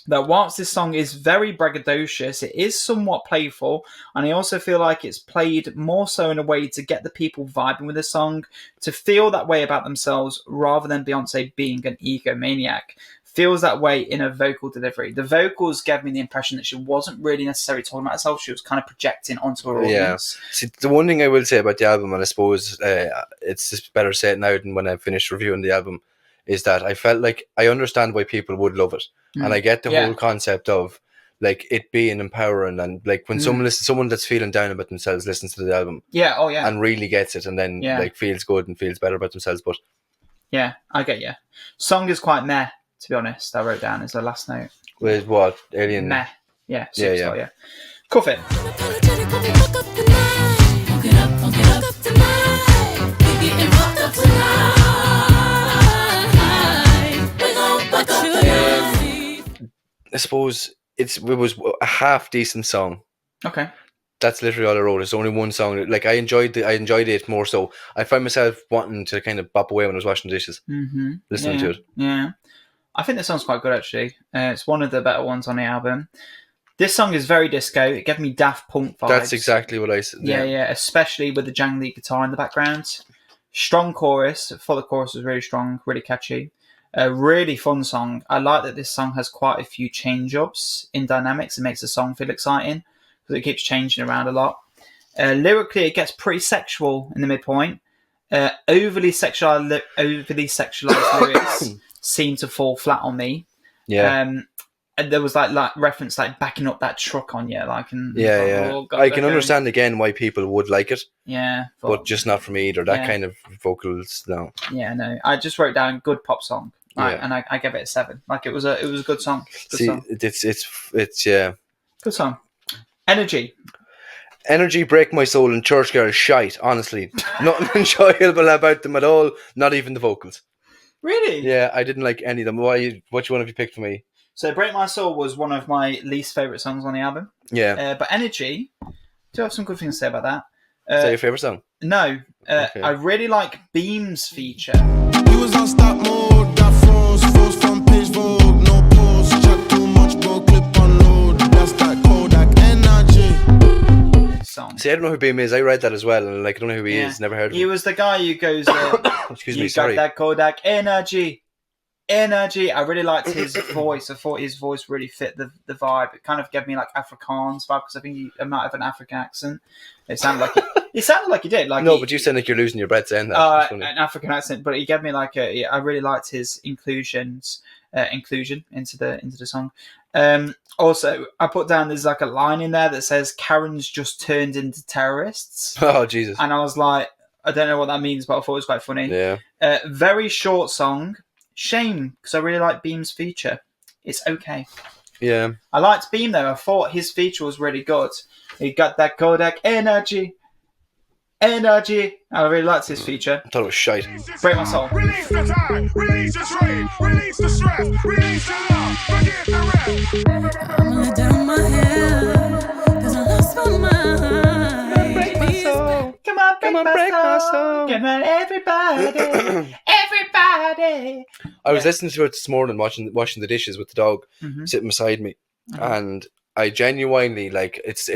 that whilst this song is very braggadocious, it is somewhat playful, and I also feel like it's played more so in a way to get the people vibing with the song, to feel that way about themselves, rather than Beyonce being an egomaniac. Feels that way in her vocal delivery. The vocals gave me the impression that she wasn't really necessarily talking about herself, she was kind of projecting onto her audience. Yeah. See, the one thing I will say about the album, and I suppose it's just better said now than when I finished reviewing the album, is that I felt like I understand why people would love it. And I get the whole concept of like it being empowering, and like when someone that's feeling down about themselves listens to the album, and really gets it, and then like feels good and feels better about themselves. But yeah, I get you. Song is quite meh, to be honest. I wrote down as the last note. With what? Alien? Meh. Yeah. Superstar, yeah. Cuff it. I suppose it was a half decent song. Okay. That's literally all I wrote. It's only one song. Like I enjoyed it more so. I found myself wanting to kind of bop away when I was washing dishes, listening to it. Yeah, I think this song's quite good actually. It's one of the better ones on the album. This song is very disco. It gave me Daft Punk vibes. That's exactly what I said. Yeah, especially with the jangly guitar in the background. Strong chorus. I thought the chorus was really strong, really catchy. A really fun song. I like that this song has quite a few change-ups in dynamics. It makes the song feel exciting because it keeps changing around a lot. Lyrically, it gets pretty sexual in the midpoint. Overly sexualized lyrics seem to fall flat on me. Yeah. And there was like reference like backing up that truck on you, like God, I can understand again why people would like it. Yeah, but just not for me either. That kind of vocals, no. Yeah, no. I just wrote down good pop song. Right, and I gave it a 7. Like it was a good song. Good song. It's Good song. Energy break my soul and church girls shite. Honestly, nothing enjoyable about them at all. Not even the vocals. Really? Yeah, I didn't like any of them. What one have you picked for me? So Break My Soul was one of my least favourite songs on the album. Yeah. But Energy, do have some good things to say about that. Is that your favourite song? No. Okay. I really like Beam's feature. He was on stop mode, got froze from page Vogue, no pause, chat too much, bro, clip on load, that's that Kodak energy. Song. See, I don't know who Beam is. I read that as well, and like I don't know who he is. Never heard of him. He was the guy who goes, excuse me, you sorry. got that Kodak energy. I really liked his voice. I thought his voice really fit the vibe. It kind of gave me like Afrikaans vibe because I think he might have an African accent. It sounded like he did. Like no, but you sound like you're losing your breath saying that. An African accent, but he gave me like I really liked his inclusion into the song. Also, I put down there's like a line in there that says Karens just turned into terrorists. Oh Jesus! And I was like, I don't know what that means, but I thought it was quite funny. Yeah. Very short song. Shame, because I really like Beam's feature. It's okay. Yeah. I liked Beam though. I thought his feature was really good. He got that Kodak energy. I really liked his feature. I thought it was shite. Break My Soul. Release the time, release the strain, release the stress, release the love, forget the rest. I'm gonna let down my hair, cause I lost my mind. Break my soul. Come on, break my soul. Come on, everybody. I was listening to it this morning, washing the dishes with the dog sitting beside me, and I genuinely like it's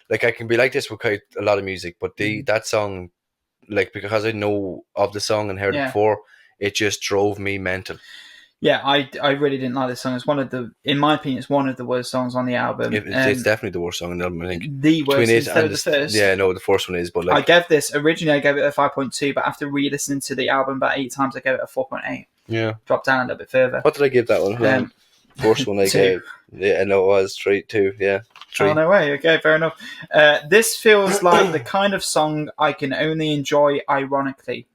like I can be like this with quite a lot of music, but that song, like because I know of the song and heard it before, it just drove me mental. Yeah, I really didn't like this song. It's in my opinion, it's one of the worst songs on the album. It's definitely the worst song on the album, I think. The worst instead of the first. Yeah, no, the first one is, but like... Originally I gave it a 5.2, but after re-listening to the album about 8 times, I gave it a 4.8. Yeah. Dropped down a little bit further. What did I give that one? First one I gave... Yeah, no, it was 2, yeah. 3. Oh, no way. Okay, fair enough. This feels like the kind of song I can only enjoy ironically.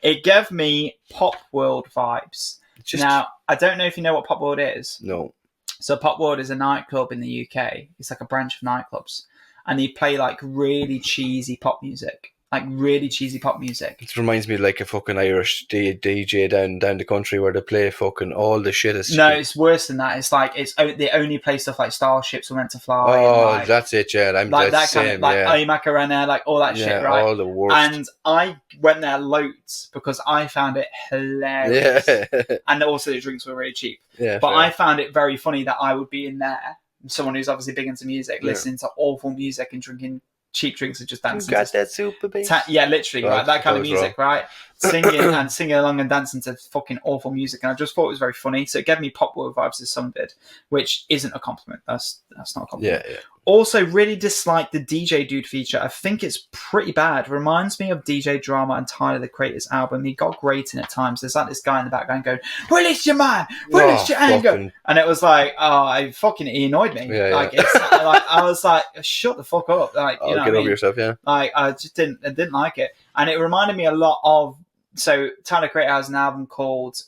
It gave me Pop World vibes. Now, I don't know if you know what Pop World is. No. So Pop World is a nightclub in the UK. It's like a branch of nightclubs. And they play like really cheesy pop music. like really cheesy pop music. It reminds me of like a fucking Irish DJ down the country where they play fucking all the shit. No, it's worse than that. It's like they only play stuff like Starships Were Meant to Fly. Oh, and like, that's it, yeah. like that's that kind of like yeah. Macarena, like all that shit, right? All the worst. And I went there loads because I found it hilarious. Yeah. And also the drinks were really cheap. Yeah. But fair. I found it very funny that I would be in there, someone who's obviously big into music, listening to awful music and drinking cheap drinks and just dancing. You got that super bass? Yeah, literally, right? That kind of music, wrong. right? Singing along and dancing to fucking awful music, and I just thought it was very funny. So it gave me Pop World vibes. This song did, which isn't a compliment. That's not a compliment. Yeah. Also, really dislike the DJ Dude feature. I think it's pretty bad. Reminds me of DJ Drama and Tyler the Creator's album. He got grating at times. There's like this guy in the background going, "Release your mind, release your anger," and it was like, he annoyed me. It's like I was like, shut the fuck up, like you know, get over yourself, yeah. Like I didn't like it, and it reminded me a lot of. So Tyler the Creator has an album called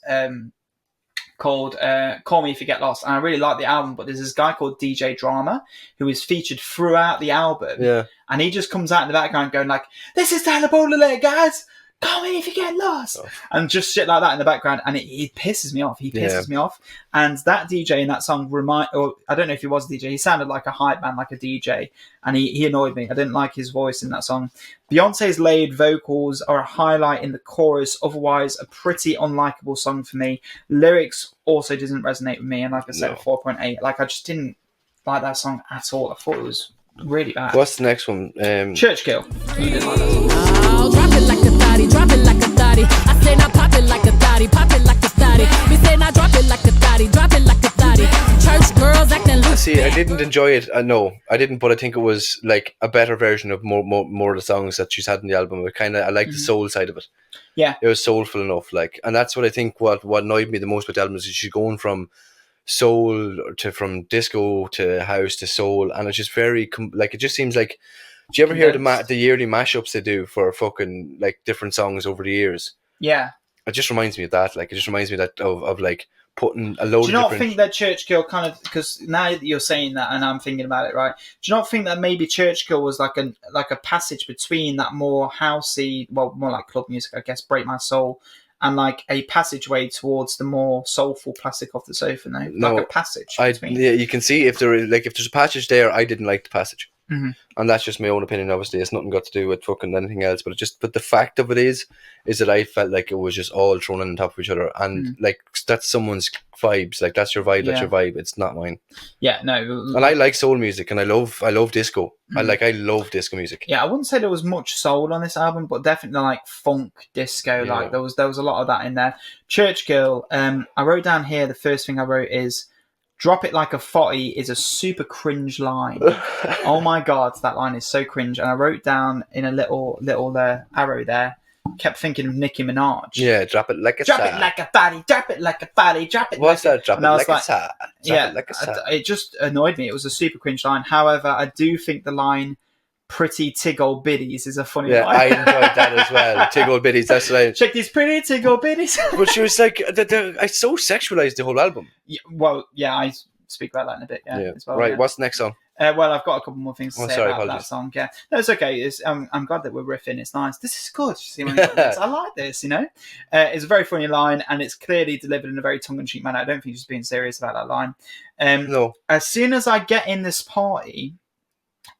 Call Me If You Get Lost, and I really like the album, but there's this guy called DJ Drama who is featured throughout the album, and he just comes out in the background going like, "This is Tyler Boulder, guys, call me if you get lost," and just shit like that in the background, and it pisses me off. He pisses me off, and that DJ in that song I don't know if he was a DJ, he sounded like a hype man, like a DJ, and he annoyed me. I didn't like his voice in that song. Beyonce's layered vocals are a highlight in the chorus, otherwise a pretty unlikable song for me. Lyrics also doesn't resonate with me, and like I said, 4.8. Like I just didn't like that song at all. I thought it was really bad. What's the next one? Church Girl. You didn't like that song. Oh, drop it like a thotty, drop it like a thotty. I say now pop it like a thotty, pop it like a thotty. We say now drop it like a thotty, drop it like a thotty. Church girls acting loose. See, I didn't enjoy it. No, I didn't. But I think it was like a better version of more of the songs that she's had in the album. I like the soul side of it. Yeah, it was soulful enough. Like, and that's what I think. What annoyed me the most with the album is she's going from soul from disco to house to soul, and it's just very like it just seems like. Do you ever hear the yearly mashups they do for fucking like different songs over the years? Yeah, it just reminds me of that. Like, it just reminds me of like putting a load. Do you not think that Church Girl kind of, because now that you're saying that and I'm thinking about it, right? Do you not think that maybe Church Girl was like a passage between that more housey, well, more like club music, I guess, Break My Soul, and like a passageway towards the more soulful Plastic Off the Sofa? No, like a passage. Yeah, you can see if there's a passage there. I didn't like the passage. Mm-hmm. And that's just my own opinion, obviously. It's nothing got to do with fucking anything else, but the fact of it is that I felt like it was just all thrown on top of each other, and like that's someone's vibes, like that's your vibe, that's your vibe. It's not mine. Yeah, no. And I like soul music, and I love disco. I love disco music. Yeah, I wouldn't say there was much soul on this album, but definitely like funk, disco. Yeah. Like there was a lot of that in there. Church Girl. I wrote down here. The first thing I wrote is, "Drop it like a fotty" is a super cringe line. Oh my god, that line is so cringe. And I wrote down in a little arrow there, kept thinking of Nicki Minaj. Yeah, drop it like a drop it like a fatty, drop it like a fatty, drop it. What's like that? Drop it like a sad. Yeah, it just annoyed me. It was a super cringe line. However, I do think the line "pretty tig old biddies" is a funny line. I enjoyed that as well. Tig old biddies, that's right. Check these pretty tig old biddies. But she was like, I so sexualized the whole album. Yeah, well, yeah, I speak about that in a bit. Yeah. As well, right. Yeah. What's the next song? Well, I've got a couple more things to say about apologies. that song. Yeah, no, it's okay. I'm glad that we're riffing. It's nice. This is good. See what I mean? I like this. You know, it's a very funny line, and it's clearly delivered in a very tongue-in-cheek manner. I don't think she's being serious about that line. No. As soon as I get in this party,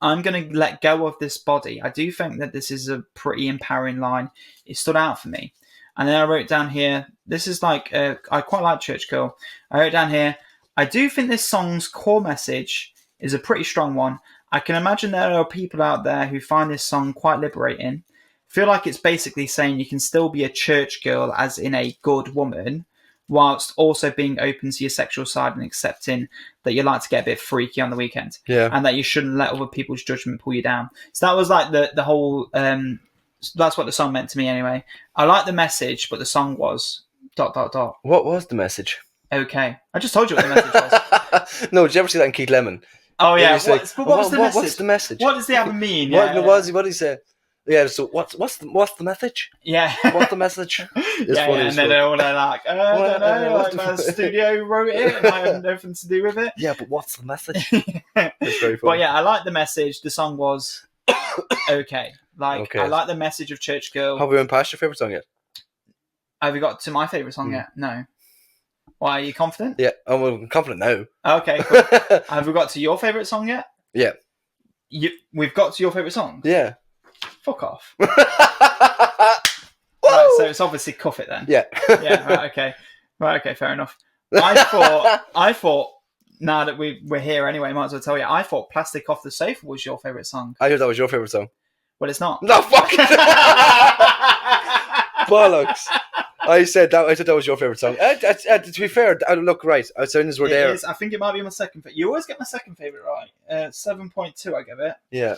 I'm going to let go of this body. I do think that this is a pretty empowering line. It stood out for me. And then I wrote down here, this is like, I quite like Church Girl. I wrote down here, I do think this song's core message is a pretty strong one. I can imagine there are people out there who find this song quite liberating. Feel like it's basically saying you can still be a church girl, as in a good woman, whilst also being open to your sexual side and accepting that you like to get a bit freaky on the weekend. Yeah. And that you shouldn't let other people's judgment pull you down. So that was like the whole... that's what the song meant to me anyway. I like the message, but the song was ... What was the message? Okay. I just told you what the message was. No, did you ever see that in Keith Lemon? Oh, yeah. What was the message? What's the message? What does the album mean? What did he say? Yeah, so what's the message? Yeah. What's the message? And then they're all like, I don't know, like the studio wrote it and I have nothing to do with it. Yeah, but what's the message? It's very funny. But yeah, I like the message. The song was okay. Like, Okay. I like the message of Church Girl. Have we went past your favourite song yet? Have you got to my favourite song yet? No. Why, are you confident? Yeah, I'm confident now. Okay, cool. Have we got to your favourite song yet? Yeah. We've got to your favourite song? Yeah. Fuck off. Woo! Right, so it's obviously Cuff It then. Yeah. Yeah, right, okay. Right, okay, fair enough. I thought, now that we're here anyway, might as well tell you, I thought Plastic Off the Sofa was your favourite song. I heard that was your favourite song. Well, it's not. No, fuck it. Bollocks. I said that was your favourite song. To be fair, look, right, as soon as we're there. I think it might be my second favourite. You always get my second favourite right. 7.2 I give it. Yeah.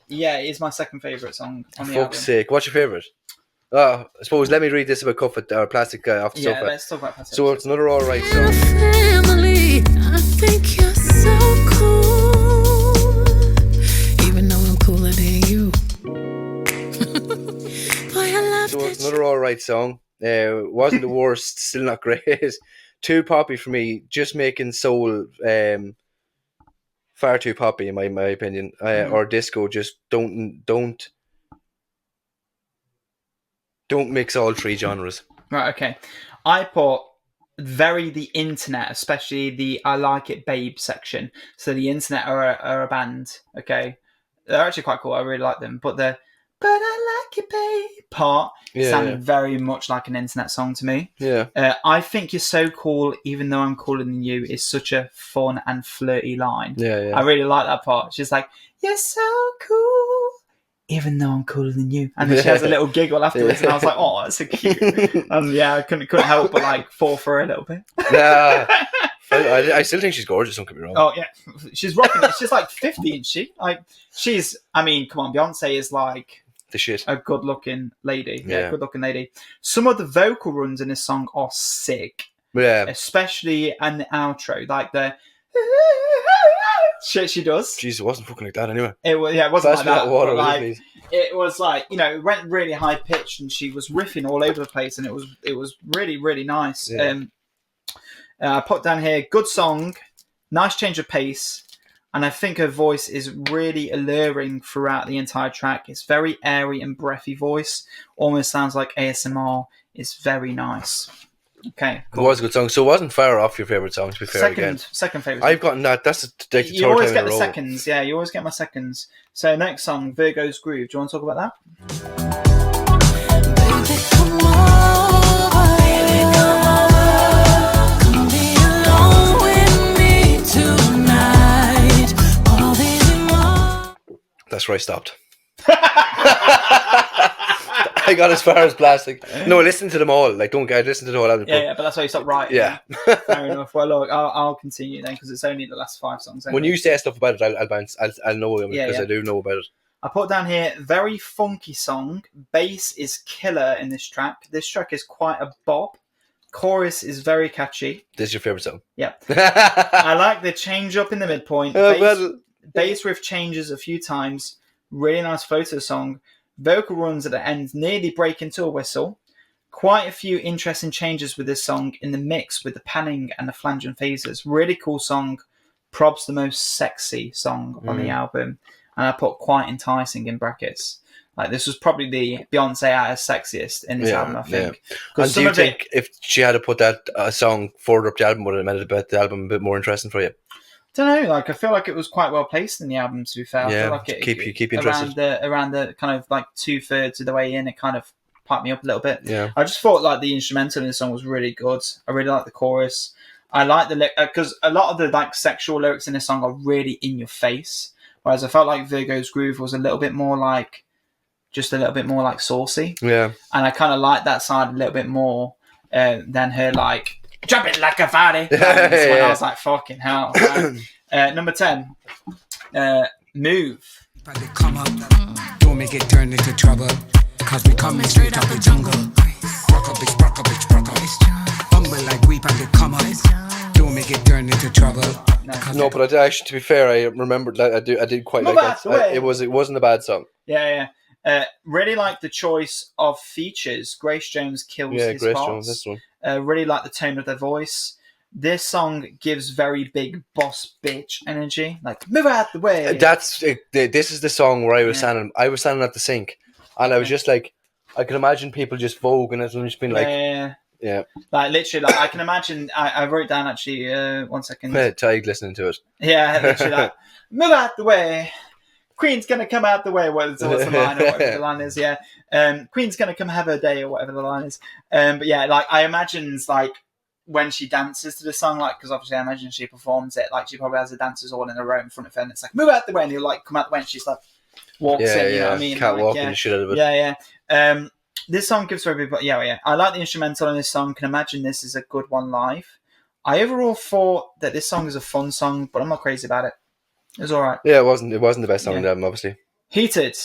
Yeah, it is my second favourite song on the For album. fuck's sake. What's your favourite? I suppose, let me read this about Cuff It, or Plastic Off the Yeah, Sofa. let's talk about Plastic. So it's another alright song. Family, I think you're so cool. Even though I'm cooler than you. Boy, I love So it's that. another alright song. Wasn't the worst, still not great. Too poppy for me, just making soul far too poppy in my opinion. Or disco, just don't mix all three genres. Right, okay. I put the internet, especially the I Like It Babe section. So the internet are a band, okay? They're actually quite cool. I really like them. But the But I Like It Babe part sounded very much like an internet song to me. Yeah. I think you're so cool, even though I'm cooler than you, is such a fun and flirty line. Yeah. I really like that part. She's like, you're so cool, even though I'm cooler than you. And then she has a little giggle afterwards, and I was like, oh, that's so cute. And yeah, I couldn't help but like fall for her a little bit. Yeah. I still think she's gorgeous, don't get me wrong. Oh, yeah. She's rocking it. She's like 50, isn't she? Like, I mean, come on, Beyonce is like The shit. a good-looking lady. Yeah. Good-looking lady. Some of the vocal runs in this song are sick. Yeah. Especially in the outro. Like the shit she does. Jeez, it wasn't fucking like that anyway. It wasn't like that. Water, But, like, please. it was like, it went really high pitched, and she was riffing all over the place, and it was really, really nice. Yeah. I put down here, good song, nice change of pace, and I think her voice is really alluring throughout the entire track. It's very airy and breathy voice, almost sounds like ASMR. It's very nice. Okay, It was a good song, so it wasn't far off your favourite song, to be fair again. Second favourite. I've gotten that. That's like the You third always time get in a the row. seconds. Yeah, you always get my seconds. So next song, Virgo's Groove. Do you want to talk about that? Baby, come over. Baby, come over. Come be alone with me tonight. All these emotions. That's where I stopped. I got as far as Plastic. No, listen to them all. Like, don't get listen to the whole album. Yeah, but that's why you stopped writing. Yeah. Fair enough. Well, look, I'll continue then, because it's only the last 5 songs. Anyway. When you say stuff about it, I'll bounce. I'll know because Yeah. I do know about it. I put down here, very funky song. Bass is killer in this track. This track is quite a bop. Chorus is very catchy. This is your favourite song. Yeah. I like the change up in the midpoint. Bass riff changes a few times. Really nice flow to the song. Vocal runs at the end nearly break into a whistle. Quite a few interesting changes with this song in the mix with the panning and the flange and phases. Really cool song. Prob's the most sexy song on the album. And I put quite enticing in brackets. Like, this was probably the Beyonce at her sexiest in this album, I think. And do you think if she had to put that song further up the album, would it have made the album a bit more interesting for you? Don't know. Like, I feel like it was quite well placed in the album. To be fair, Yeah, I feel like it keep you interested. around the kind of like 2/3 of the way in, it kind of piped me up a little bit. Yeah, I just thought like the instrumental in the song was really good. I really like the chorus. I like the because a lot of the like sexual lyrics in this song are really in your face, whereas I felt like Virgo's Groove was a little bit more like saucy. Yeah, and I kind of like that side a little bit more than her like. Jump it like a fatty. When I was like, fucking hell. Number 10, Move. But they come up, don't make it turn into trouble. Cause we coming straight out the jungle. Rock up, bitch, rock up, bitch, rock up. Bumble like we and they come up. Don't make it turn into trouble. No, but I actually, to be fair, I remembered that I did quite like that. It wasn't a bad song. Yeah. Really like the choice of features. Grace Jones kills his Grace parts. Jones, this one. Really like the tone of their voice. This song gives very big boss bitch energy. Like, move out the way. This is the song where I was Yeah. standing. I was standing at the sink, and I was just like, I could imagine people just voguing it and just being like, yeah. Like literally, like I can imagine. I wrote down actually. 1 second. Tired listening to it. Yeah, literally like, move out the way. Queen's gonna come out the way. What's the line or whatever the line is? Yeah. Queen's gonna come have her day or whatever the line is. But yeah, like I imagine like when she dances to the song, like because obviously I imagine she performs it, like she probably has the dancers all in a row in front of her, and it's like move out the way, and he'll like come out the way, and she's like walks in. You know what I mean? Catwalking like, the shit out of it. Yeah. This song gives everybody. Yeah. I like the instrumental on this song. Can imagine this is a good one live. I overall thought that this song is a fun song, but I'm not crazy about it. It was alright. Yeah, it wasn't the best song on the album, obviously. Heated.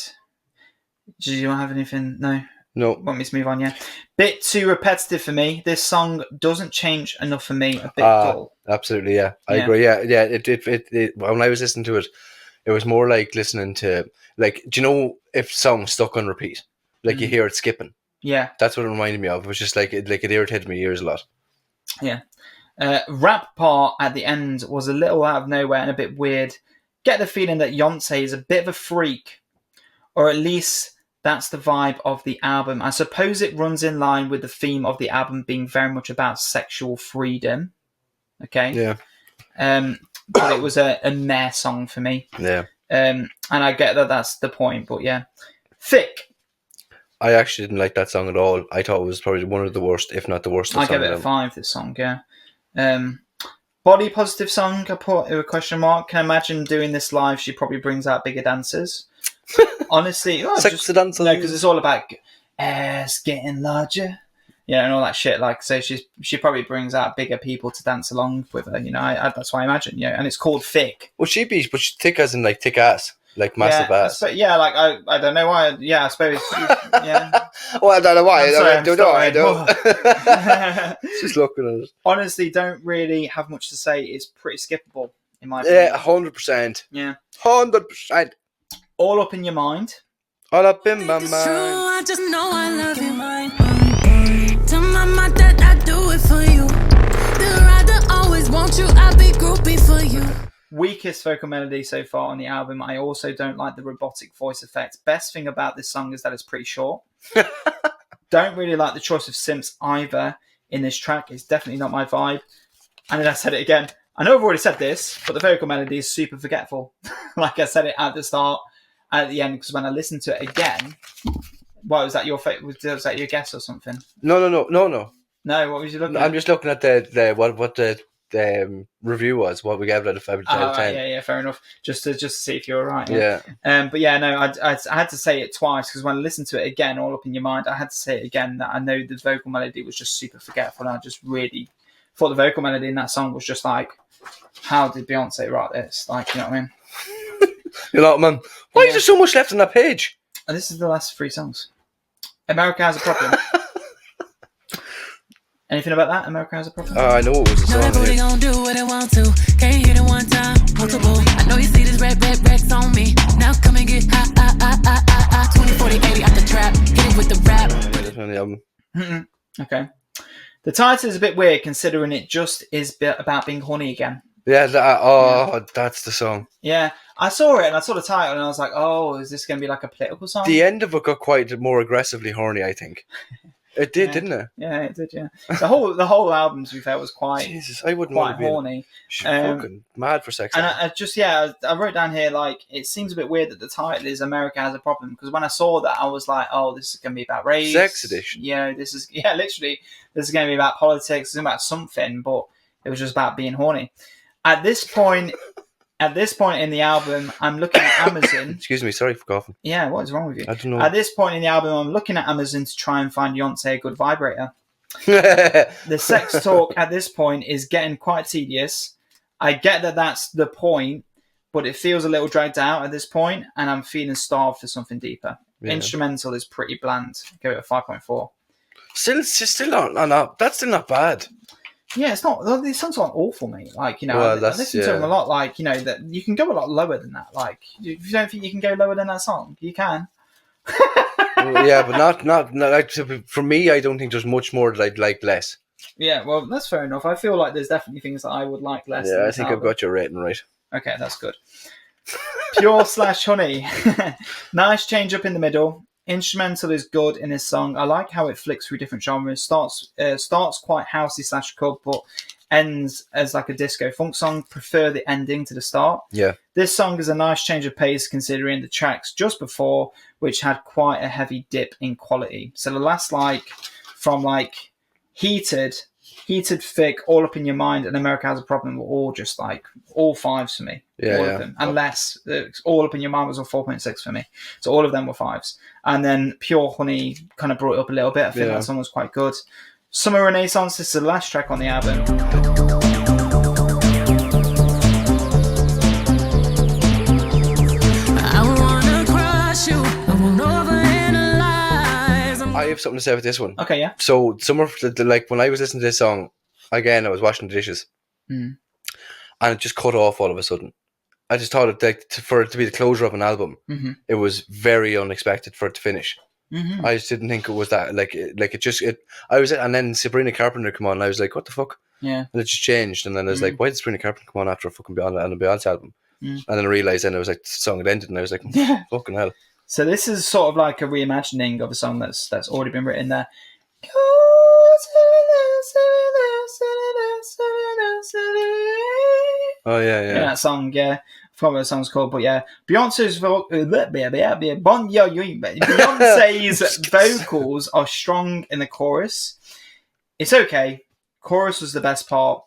Do you have anything? No. No. Want me to move on? Yeah. Bit too repetitive for me. This song doesn't change enough for me. A bit dull. Absolutely, yeah. I agree. Yeah. It when I was listening to it, it was more like listening to, like, do you know if songs stuck on repeat, like you hear it skipping? Yeah. That's what it reminded me of. It was just like it irritated my ears a lot. Yeah. Rap part at the end was a little out of nowhere and a bit weird. Get the feeling that Beyonce is a bit of a freak, or at least that's the vibe of the album. I suppose it runs in line with the theme of the album being very much about sexual freedom. Okay. Yeah. But it was a meh song for me. Yeah. And I get that that's the point, but yeah. Thick. I actually didn't like that song at all. I thought it was probably one of the worst, if not the worst. I give it a 5, this song, yeah. Body positive song, I put a question mark. Can I imagine doing this live? She probably brings out bigger dancers. Honestly, sexy dancers. No, because it's all about ass getting larger, and all that shit. Like, so she probably brings out bigger people to dance along with her. That's what I imagine. And it's called thick. Well, she's thick as in like thick ass, like massive ass. Like I don't know why. Yeah, I suppose. Yeah. Well, I don't know why. I don't. Just looking at it. Honestly, don't really have much to say. It's pretty skippable in my opinion. Yeah, 100%. Yeah, 100%. All up in your mind. All up in my It's mind. true, I just know I love you, mine. Tell my mom that I do it for you. Still rather always want you, I'll be groupie for you. Weakest vocal melody so far on the album. I also don't like the robotic voice effect. Best thing about this song is that it's pretty short. Don't really like the choice of synths either in this track. It's definitely not my vibe. And then I said it again. I know I've already said this, but the vocal melody is super forgetful. Like I said it at the start and at the end, because when I listened to it again, what was that your was that your guess or something? No. No, what was you looking at? I'm just looking at what the review was, what we gave it out of 10. Yeah, fair enough. Just to see if you're right. Yeah. But yeah, no, I had to say it twice because when I listened to it again, all up in your mind, I had to say it again that I know the vocal melody was just super forgetful, and I just really thought the vocal melody in that song was just like, how did Beyonce write this? Like, you know what I mean? You know, man, why is there so much left on that page? And this is the last 3 songs. America Has a Problem. Anything about that? America Has a Problem? I know it was a Know that song. booty gon' do what it want to. Can't hit it one time, multiple. I know you see this red Rex on me. Now come and get high. 20, 40, 80 out the trap. Hit it with the rap. That's on the album. Okay. The title is a bit weird considering it just is about being horny again. Yeah, that's the song. Yeah, I saw it and I saw the title and I was like, oh, is this going to be like a political song? The end of it got quite more aggressively horny, I think. It did, didn't it? Yeah, it did, yeah. The whole album, to be fair, was quite, Jesus, I wouldn't quite want to be horny. She's fucking mad for sex. And I wrote down here, like, it seems a bit weird that the title is America Has a Problem, because when I saw that, I was like, oh, this is going to be about race. Sex edition. Literally, this is going to be about politics, this is about something, but it was just about being horny. At this point in the album, I'm looking at Amazon. Excuse me, sorry for coughing. Yeah, what is wrong with you? I don't know. At this point in the album, I'm looking at Amazon to try and find Beyonce a good vibrator. The sex talk at this point is getting quite tedious. I get that that's the point, but it feels a little dragged out at this point, and I'm feeling starved for something deeper. Yeah. Instrumental is pretty bland. Give it a 5.4. Still not. That's still not bad. Yeah, it's not. These songs aren't awful, mate. Like, Well, I listen to them a lot. Like, that you can go a lot lower than that. Like, if you don't think you can go lower than that song, you can. Yeah, but not like, for me. I don't think there's much more that I'd like less. Yeah, well, that's fair enough. I feel like there's definitely things that I would like less. Yeah, than I this think I've album. got your rating right. Okay, that's good. Pure / Honey. Nice change up in the middle. Instrumental is good in this song. I like how it flicks through different genres. Starts quite housey / club, but ends as like a disco funk song. Prefer the ending to the start. Yeah. This song is a nice change of pace considering the tracks just before, which had quite a heavy dip in quality. So the last from Heated, Thick, All Up in Your Mind, and America Has a Problem were all just all 5s for me. Yeah, all yeah. of them. Unless All Up in Your Mind was a 4.6 for me. So all of them were 5s. And then Pure Honey kind of brought it up a little bit. I think that song was quite good. Summer Renaissance, this is the last track on the album. I have something to say about this one. Okay, yeah. So, when I was listening to this song, again, I was washing the dishes. Mm. And it just cut off all of a sudden. I just thought for it to be the closure of an album, it was very unexpected for it to finish. Mm-hmm. I just didn't think it was that, and then Sabrina Carpenter come on, and I was like, what the fuck? Yeah. And it just changed, and then I was like, why did Sabrina Carpenter come on after a fucking Beyonce album? And then I realised then it was like the song had ended, and I was like, fucking hell. So this is sort of like a reimagining of a song that's already been written there. Oh yeah, yeah. That song, yeah. I forgot what the song's called, but yeah. Beyonce's vocals are strong in the chorus. It's okay. Chorus was the best part.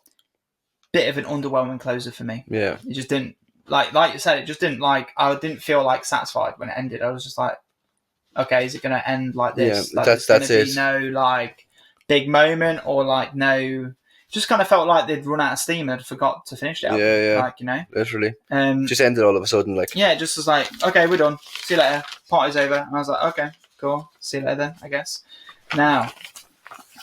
Bit of an underwhelming closer for me. Yeah. It just didn't like you said. It just didn't I didn't feel satisfied when it ended. I was just like, okay, is it going to end like this? Yeah, that's it. Be no big moment or no. Just kind of felt like they'd run out of steam and forgot to finish it. Yeah. Literally. Just ended all of a sudden, Yeah, it just was okay, we're done. See you later. Party's over. And I was like, okay, cool. See you later then, I guess. Now,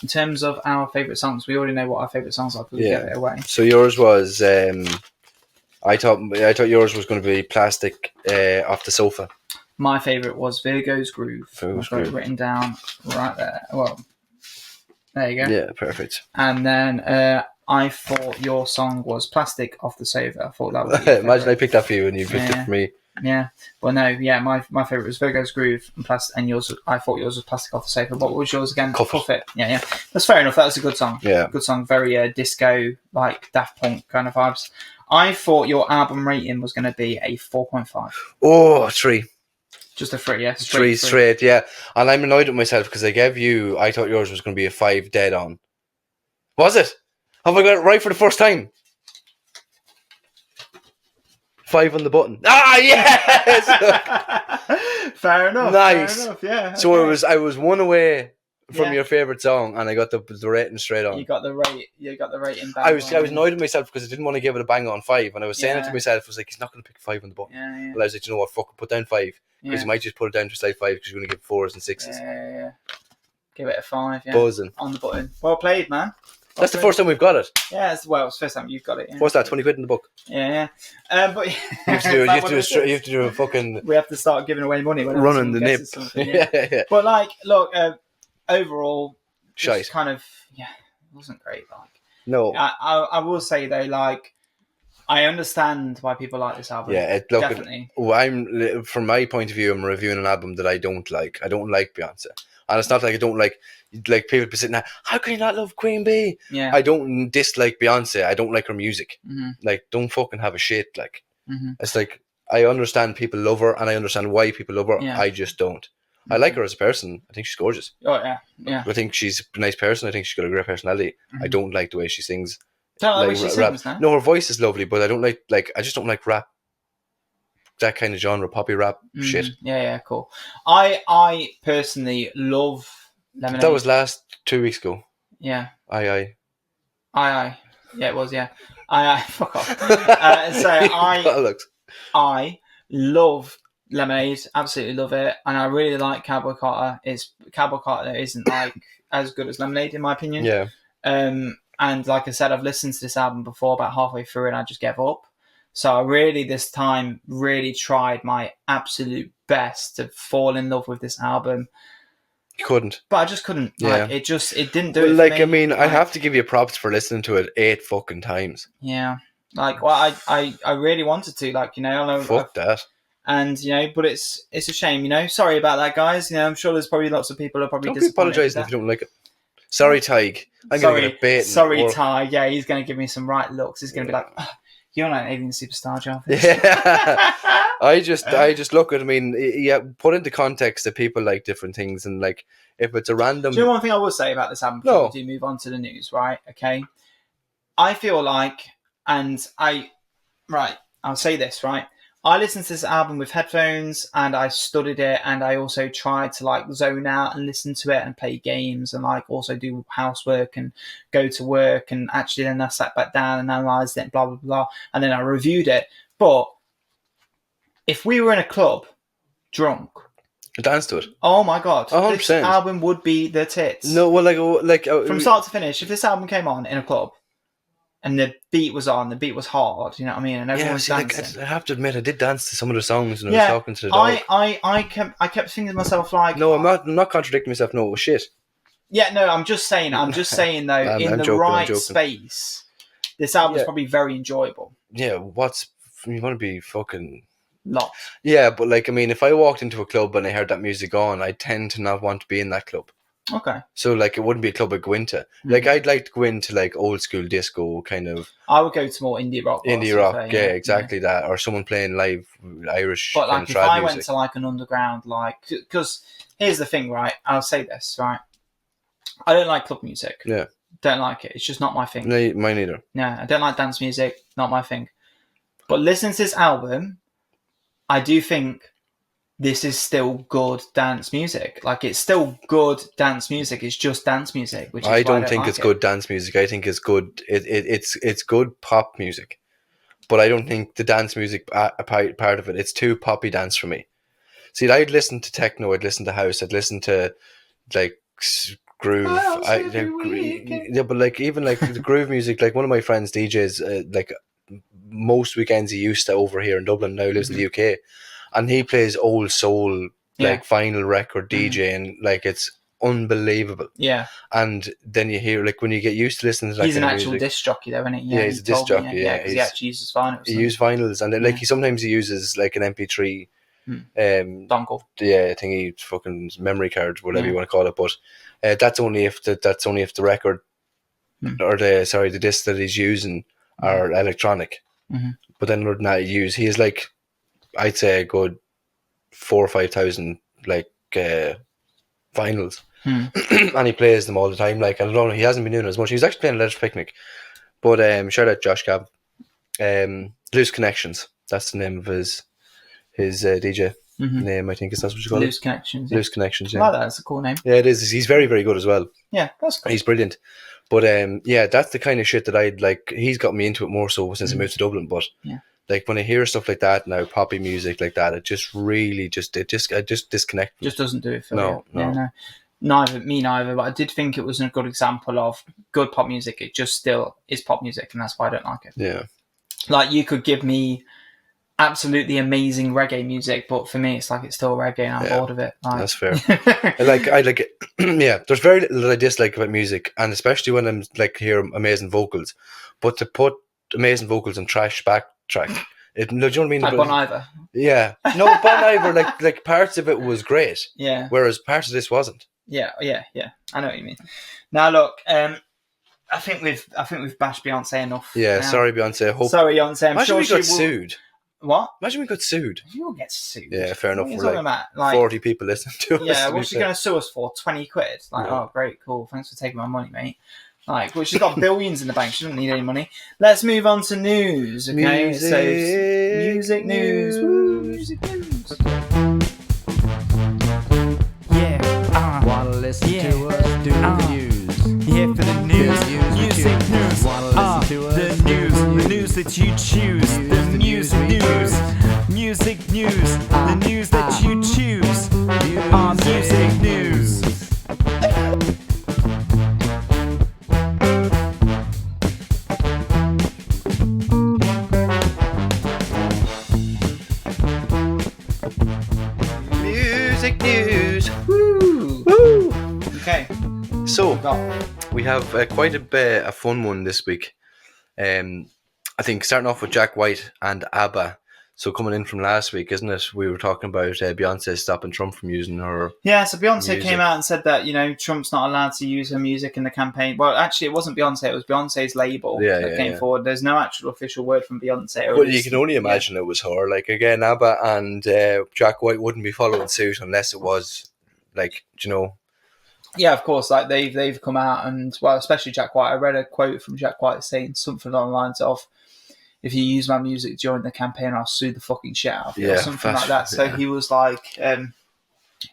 in terms of our favourite songs, we already know what our favourite songs are because we get it away. So yours was, I thought yours was going to be Plastic Off the Sofa. My favourite was Virgo's Groove. I've got it written down right there. Well, there you go. Yeah, perfect. And then I thought your song was Plastic Off the Sofa. I thought that was Imagine I picked that for you and you picked it for me. Yeah. Well, no, yeah, my favourite was Virgo's Groove and yours. I thought yours was Plastic Off the Sofa. What was yours again? Cuff It. Yeah. That's fair enough. That was a good song. Yeah. Good song. Very disco, Daft Punk kind of vibes. I thought your album rating was going to be a 4.5. Oh, 3. Just a 3, yeah. Straight, yeah. And I'm annoyed with myself because I thought yours was going to be a 5 dead on. Was it? Have I got it right for the first time? 5 on the button. Ah, yes! Fair enough. Nice. Fair enough, yeah. So okay. I was one away from your favourite song and I got the rating straight on. You got the rating back. I was annoyed with myself because I didn't want to give it a bang on 5 and I was saying it to myself, I was like, he's not going to pick 5 on the button. Yeah. And I was like, you know what, fucking put down 5 because you might just put it down to slight 5 because you're going to give 4s and 6s. Yeah. Give it a 5, yeah. Buzzing. On the button. Well played, man. That's the first time we've got it. Yeah, it's the first time you've got it. Yeah. What's that, 20 quid in the book? Yeah. But you have to do a fucking... We have to start giving away money. Running the nip. Yeah. But look, overall... Shite. Kind of, it wasn't great. No. I will say though, I understand why people like this album. Yeah, definitely. From my point of view, I'm reviewing an album that I don't like. I don't like Beyonce. And it's not like I don't like people be sitting there, how can you not love Queen Bee? Yeah. I don't dislike Beyonce. I don't like her music. Mm-hmm. Don't fucking have a shit. Mm-hmm. It's I understand people love her and I understand why people love her. Yeah. I just don't. I like her as a person. I think she's gorgeous. Oh, yeah. I think she's a nice person. I think she's got a great personality. Mm-hmm. I don't like the way she sings. Don't like the way she sings now? No, her voice is lovely, but I don't I just don't like rap. That kind of genre, poppy rap shit. Yeah, cool. I personally love Lemonade. That was last 2 weeks ago. Yeah. Aye. Yeah, it was, yeah. Aye. Fuck off. I love Lemonade, absolutely love it, and I really like Cowboy Carter. It's Cowboy Carter isn't as good as Lemonade in my opinion. Yeah. And like I said, I've listened to this album before about halfway through, and I just gave up. So I really this time really tried my absolute best to fall in love with this album. You couldn't. but I just couldn't. Yeah. Like, it didn't do Well, it. like, for me. I mean, I Like, have to give you props for listening to it 8 fucking times. Yeah. Like, well, I really wanted to, like, you know, Fuck that. and you know, but it's a shame, you know. Sorry about that, guys. You know, I'm sure there's probably lots of people who are probably Don't be disappointed. apologising if you don't like it. Sorry, Tig. I'm going to get a bait. Sorry, Ty. Yeah, he's going to give me some right looks. He's going to be like, oh, you're not an alien superstar, Jarvis. Yeah. I just look at, I mean, yeah, put into context that people like different things, and like, if it's a random... Do you know one thing I will say about this album before we do move on to the news, right? Okay. I feel like, I'll say this, right? I listened to this album with headphones and I studied it, and I also tried to like zone out and listen to it and play games and like also do housework and go to work, and actually then I sat back down and analysed it and blah, blah, blah. And then I reviewed it. But if we were in a club, drunk, dance to it. oh my God, 100%. this album would be the tits. No, well, like From start to finish, if this album came on in a club and the beat was on, the beat was hard, you know what I mean? And everyone was dancing. Like, I have to admit, I did dance to some of the songs when I was talking to the dog. I kept thinking to myself like... No, I'm not contradicting myself. No, it was shit. Yeah, no, I'm just saying though, in the right space, this album is probably very enjoyable. Yeah, you want to be fucking... Lots. Yeah, but like, I mean, if I walked into a club and I heard that music on, I tend to not want to be in that club. Okay. So like, it wouldn't be a club I'd go into. Mm-hmm. Like, I'd like to go into like old school disco kind of. I would go to more indie rock. Yeah, exactly that, or someone playing live Irish. But like, if I went to like an underground, like, because here's the thing, right? I'll say this, right? I don't like club music. Yeah. Don't like it. It's just not my thing. No, mine either. No, I don't like dance music. Not my thing. But listening to this album, I do think this is still good dance music. Like, it's still good dance music. It's just dance music. Which is I don't think like it's good dance music. I think it's good. It's good pop music, but I don't think the dance music part of it. It's too poppy dance for me. See, I'd listen to techno. I'd listen to house. I'd listen to like groove. Yeah, but like, even like the groove music. Like, one of my friends DJs. Like, most weekends he used to over here in Dublin. Now lives in the UK. And he plays old soul, like vinyl record DJ, and like, it's unbelievable. Yeah. And then you hear, like, when you get used to listening to that, he's an actual disc jockey, though, isn't he? Yeah, he's a disc jockey. Yeah, because he actually uses vinyls. He uses vinyls, and then, like, he uses like an MP3 dongle. Yeah, I think he fucking memory card, whatever you want to call it. But that's only if the record or the disc that he's using are electronic. Mm-hmm. But then other than that, he is like, I'd say a good 4,000 or 5,000 like vinyls, and he plays them all the time. Like, I don't know, he hasn't been doing it as much. He was actually playing Electric Picnic, but shout out Josh Gab. Loose Connections. That's the name of his DJ name. I think that's what you call it. Loose Connections. Yeah. Loose Connections. Yeah, I like that. That's a cool name. Yeah, it is. He's very, very good as well. Yeah, that's cool. He's brilliant. But yeah, that's the kind of shit that I'd like. He's got me into it more so since I moved to Dublin. But yeah. Like, when I hear stuff like that now, poppy music like that, it just really I just disconnect. Just doesn't do it for me. No. Yeah, no. Neither. But I did think it was a good example of good pop music. It just still is pop music, and that's why I don't like it. Yeah. Like, you could give me absolutely amazing reggae music, but for me, it's like, it's still reggae, and I'm bored of it. Like, that's fair. I like it. Yeah, there's very little that I dislike about music, and especially when I'm like, hear amazing vocals. But to put amazing vocals and trash backtrack, do you know what I mean? Like Bon Iver. Yeah, no, Bon Iver. Like parts of it was great. Yeah. Whereas parts of this wasn't. Yeah. I know what you mean. Now look, I think we've bashed Beyonce enough. Yeah, now. Sorry Beyonce. Sorry Beyonce. Imagine we got sued. What? Imagine we got sued. You'll get sued. Yeah, fair enough. We're like 40 people listening to us. Yeah, what's she going to sue us for? 20 quid? Like, oh, great, cool. Thanks for taking my money, mate. Like, well, she's got billions in the bank. She doesn't need any money. Let's move on to news, okay? Music news. Woo, music news. Yeah. Wanna listen to us? Do the news. Yeah, for the news. Music news. Wanna listen to us? The news. The news that you choose. The music news. Music news. The news that you choose. Music news. Music news. Woo! Woo! Okay. So Got we have quite a fun one this week. I think starting off with Jack White and ABBA. So coming in from last week, isn't it? We were talking about Beyonce stopping Trump from using her. Yeah, so Beyonce music. came out and said that, Trump's not allowed to use her music in the campaign. Well, actually, it wasn't Beyonce, it was Beyonce's label that came forward. There's no actual official word from Beyonce. Well, you can only imagine it was her. Like, again, ABBA and Jack White wouldn't be following suit unless it was, like, Yeah, of course. Like they've come out and, well, especially Jack White. I read a quote from Jack White saying something along the lines of, "If you use my music during the campaign, I'll sue the fucking shit out of you," or something like that. So he was like,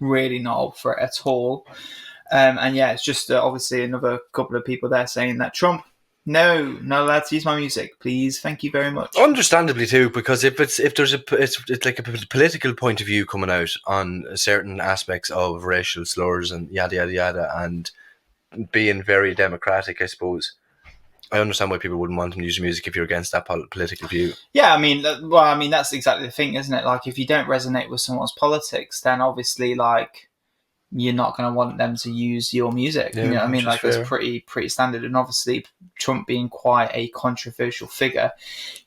really not up for it at all. And yeah, it's just obviously another couple of people there saying that Trump, no, not allowed to use my music, please, thank you very much. Understandably too, because if there's it's like a political point of view coming out on certain aspects of racial slurs and yada yada yada, and being very democratic, I suppose. I understand why people wouldn't want them to use your music if you're against that political view. Yeah, I mean, that's exactly the thing, isn't it? Like, if you don't resonate with someone's politics, then obviously, like, you're not going to want them to use your music. Yeah, You know what I mean? Like, fair. that's pretty standard. And obviously, Trump being quite a controversial figure,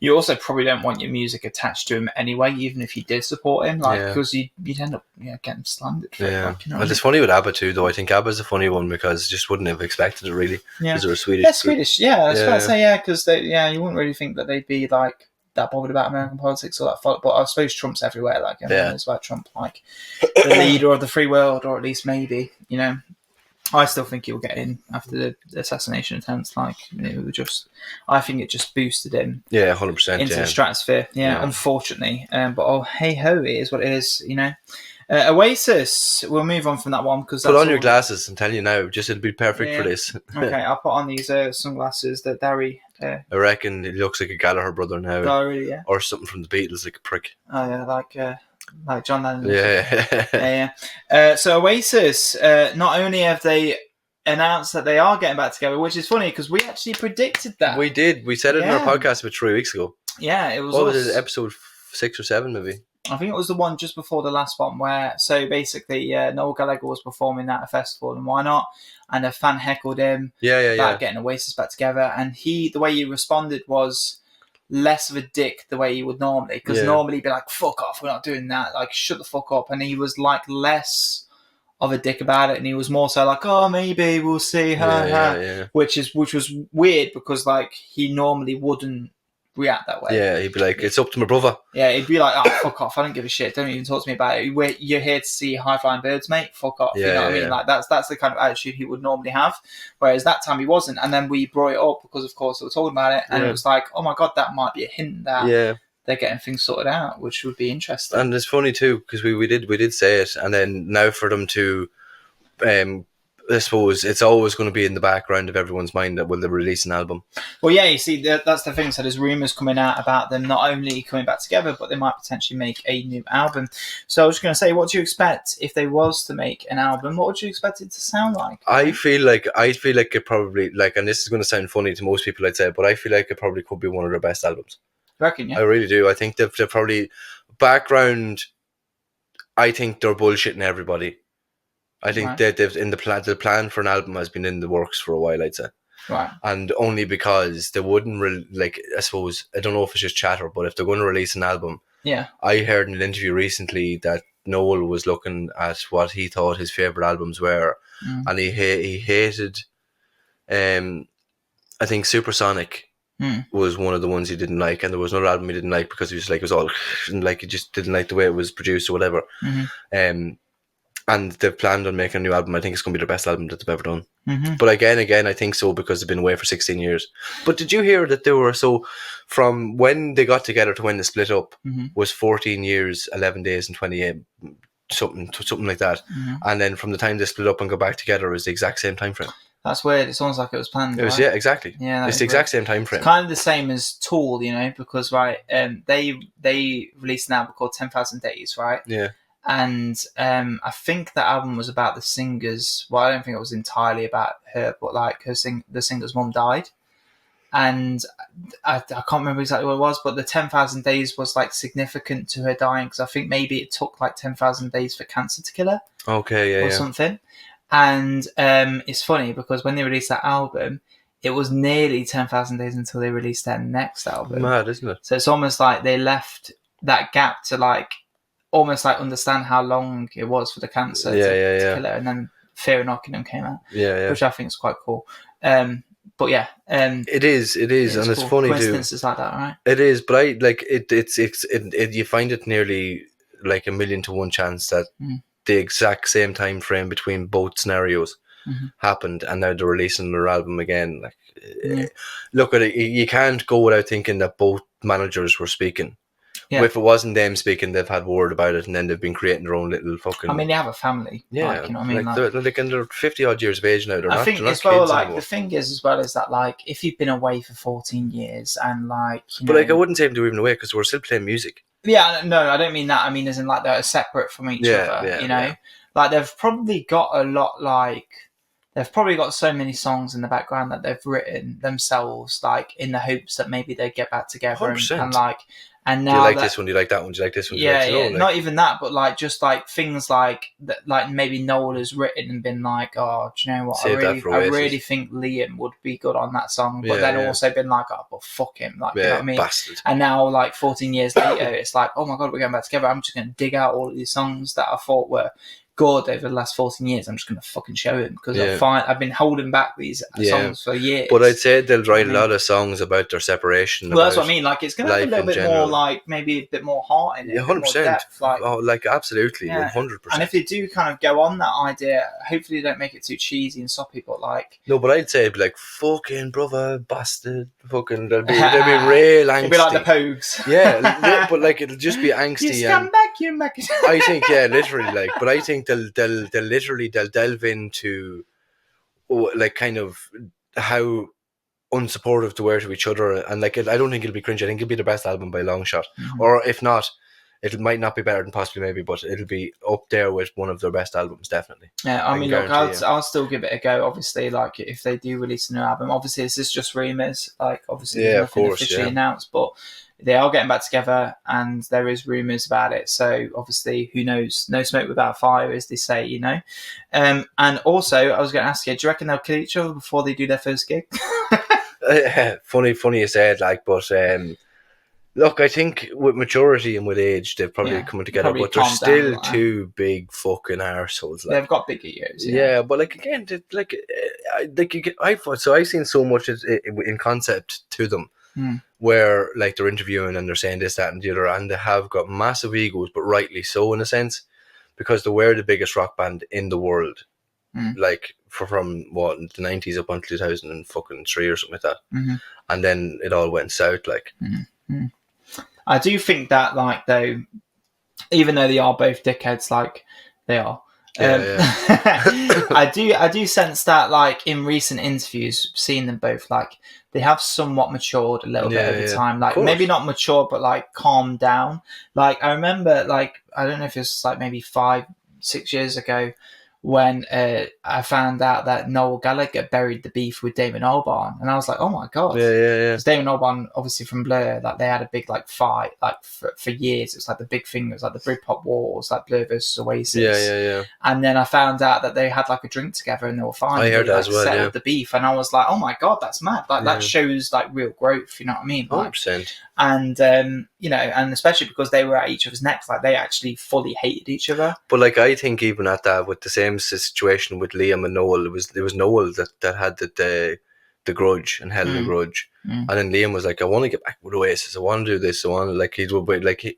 you also probably don't want your music attached to him anyway, even if you did support him, like, because you'd end up getting slandered for it. Yeah, Like, well, it's funny with ABBA too, though. I think ABBA's a funny one because just wouldn't have expected it really. Yeah, Because they're a Swedish. they're Swedish. Yeah, I was Yeah. about to say, yeah, because you wouldn't really think that they'd be like that bothered about American politics or that. But I suppose Trump's everywhere. Like, it's about Trump, like the leader of the free world, or at least maybe. I still think he'll get in after the assassination attempts. Like, I think it just boosted him. Yeah, 100%. Into the stratosphere. Yeah, unfortunately. But hey ho, it is what it is. Oasis. We'll move on from that one because put on your glasses. I'm telling you now, just it'll be perfect for this. Okay, I'll put on these sunglasses that Dary. I reckon it looks like a Gallagher brother now. Oh, really? Yeah. Or something from the Beatles, like a prick. Oh yeah, like John Lennon. Yeah. So Oasis, not only have they announced that they are getting back together, which is funny because we actually predicted that. We did. We said it in our podcast about 3 weeks ago. Yeah, it was. What was it? Episode 6 or 7, maybe. I think it was the one just before the last one where, so basically, Noel Gallagher was performing at a festival, and why not? And a fan heckled him about getting Oasis back together, and the way he responded was less of a dick the way he would normally, because normally he'd be like, "Fuck off, we're not doing that," like, shut the fuck up, and he was like less of a dick about it, and he was more so like, "Oh, maybe we'll see," which was weird because like he normally wouldn't react that way. Yeah, he'd be like, "It's up to my brother." Yeah, he'd be like, "Oh, fuck off! I don't give a shit. Don't even talk to me about it. You're here to see high flying birds, mate. Fuck off." You know what I mean? Like that's the kind of attitude he would normally have. Whereas that time he wasn't. And then we brought it up because, of course, we were talking about it, and it was like, "Oh my god, that might be a hint that they're getting things sorted out," which would be interesting. And it's funny too because we did say it, and then now for them to, I suppose it's always going to be in the background of everyone's mind that will they release an album. Well, yeah, you see, that's the thing. So there's rumours coming out about them not only coming back together, but they might potentially make a new album. So I was just going to say, what do you expect if they was to make an album? What would you expect it to sound like? I feel like it probably, like, and this is going to sound funny to most people, I'd say, but I feel like it probably could be one of their best albums. You reckon, yeah? I really do. I think they're probably background. I think they're bullshitting everybody. I think that they've the plan for an album has been in the works for a while, I'd say. Right. And only because they wouldn't I suppose, I don't know if it's just chatter, but if they're going to release an album, I heard in an interview recently that Noel was looking at what he thought his favourite albums were, and he hated, I think Supersonic was one of the ones he didn't like, and there was another album he didn't like because he was like, it was all, like, he just didn't like the way it was produced or whatever. And they've planned on making a new album. I think it's going to be their best album that they've ever done. But again, I think so because they've been away for 16 years. But did you hear that they were, so from when they got together to when they split up was 14 years, 11 days and 28, something like that. And then from the time they split up and got back together was the exact same time frame. That's weird. It's almost like it was planned. It was, right? Yeah, exactly. Yeah, it's the exact same time frame. It's kind of the same as Tool, because they released an album called 10,000 Days, right? Yeah. And I think that album was about the singer's. Well, I don't think it was entirely about her, but like the singer's mum died, and I can't remember exactly what it was. But the 10,000 Days was like significant to her dying because I think maybe it took like 10,000 days for cancer to kill her. Okay, yeah, or something. And it's funny because when they released that album, it was nearly 10,000 days until they released their next album. Mad, isn't it? So it's almost like they left that gap to like almost like understand how long it was for the cancer to kill her, and then Fear of Knockingham came out, which I think is quite cool. But yeah, it is, and it's cool. funny too. Coincidences like that, right? It is, but I like it. It's you find it nearly like 1,000,000 to 1 chance that the exact same time frame between both scenarios happened, and now they're releasing their album again. Like, look at it. You can't go without thinking that both managers were speaking. Yeah. If it wasn't them speaking, they've had word about it, and then they've been creating their own little fucking. I mean, they have a family. Yeah, like, you know what I mean. Like, they're 50 odd years of age now. I think as well. Like anymore. The thing is, as well, is that like if you've been away for 14 years and like, but like I wouldn't say they're even away because we're still playing music. Yeah, no, I don't mean that. I mean as in like they're separate from each other. You know, like they've probably got a lot. Like they've probably got so many songs in the background that they've written themselves, like in the hopes that maybe they get back together and like. And now do you like this one? Do you like that one? Do you like this one? Yeah. Not even that, but like just like things like that, like maybe Noel has written and been like, "Oh, do you know what? I really think Liam would be good on that song," but then also been like, "Oh, but fuck him," like you know what I mean? Bastard. And now, like 14 years later, it's like, "Oh my god, we're going back together." I'm just going to dig out all of these songs that I thought were good over the last 14 years. I'm just going to fucking show him because I've been holding back these songs for years. But I'd say they'll write a lot of songs about their separation. Well, that's what I mean. Like it's going to have a little bit more, like maybe a bit more heart in it. 100%. Like absolutely, 100%. And if they do kind of go on that idea, hopefully they don't make it too cheesy and soppy. But like, no, but I'd say it'd be like fucking brother, bastard, fucking. They'll be real angsty. It'd be like the Pogues. Yeah, but like it'll just be angsty. You scumbag, you muck. I think literally like, but I think they'll delve into like kind of how unsupportive they were to each other, and like I don't think it'll be cringe. I think it'll be the best album by a long shot, or if not, it might not be better than possibly maybe, but it'll be up there with one of their best albums, definitely. Yeah, I mean, look, I'll still give it a go. Obviously, like if they do release a new album, obviously this is just rumours. Like obviously, there's nothing officially announced, but they are getting back together, and there is rumours about it. So obviously, who knows? No smoke without fire, as they say, you know. And also, I was going to ask you, do you reckon they'll kill each other before they do their first gig? Funny you said, like, but look, I think with maturity and with age, they've probably come together, but they're still two big fucking arseholes. Like. They've got big egos. Yeah, but like again, I've seen so much in concept to them. Where like they're interviewing and they're saying this, that, and the other, and they have got massive egos, but rightly so in a sense, because they were the biggest rock band in the world, like from what the 90s up until 2003 or something like that, and then it all went south. Like, I do think that, like, though, even though they are both dickheads, like they are. I do sense that, like in recent interviews, seeing them both, like they have somewhat matured a little bit over time. Like maybe not matured, but like calmed down. Like I remember, like I don't know if it's like maybe 5-6 years ago when I found out that Noel Gallagher buried the beef with Damon Albarn, and I was like, oh my god, because Damon Albarn, obviously from Blur, like they had a big like fight, like for years. It was like the big thing. It was like the Britpop Wars, like Blur versus Oasis. And then I found out that they had like a drink together and they were fine. I heard that as well. Settled the beef, and I was like, oh my god, that's mad. Like that shows like real growth. You know what I mean? Like, 100%. And you know, and especially because they were at each other's necks, like they actually fully hated each other. But like I think even at that, with the same situation with Liam and Noel, it was Noel that had the grudge and held the grudge, and then Liam was like, I want to get back with Oasis, I want to do this, I want to, like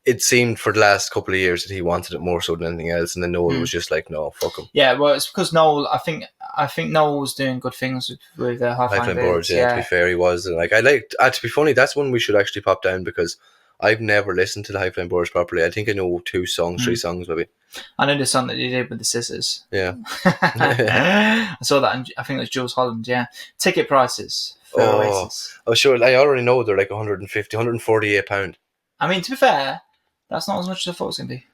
it seemed for the last couple of years that he wanted it more so than anything else, and then Noel was just like, no, fuck him. Yeah, well, it's because Noel, I think Noel was doing good things with High Flying Birds. Yeah, to be fair, he was. And like, I like, to be funny, that's one we should actually pop down, because I've never listened to the High Flying Birds properly. I think I know 2 songs, 3 songs maybe. I know the song that they did with the Scissors. Yeah. I saw that, and I think it was Jules Holland, Ticket prices for Oasis. Oh, sure. I already know they're like 150, 148 £148. I mean, to be fair, that's not as much as I thought it was going to be.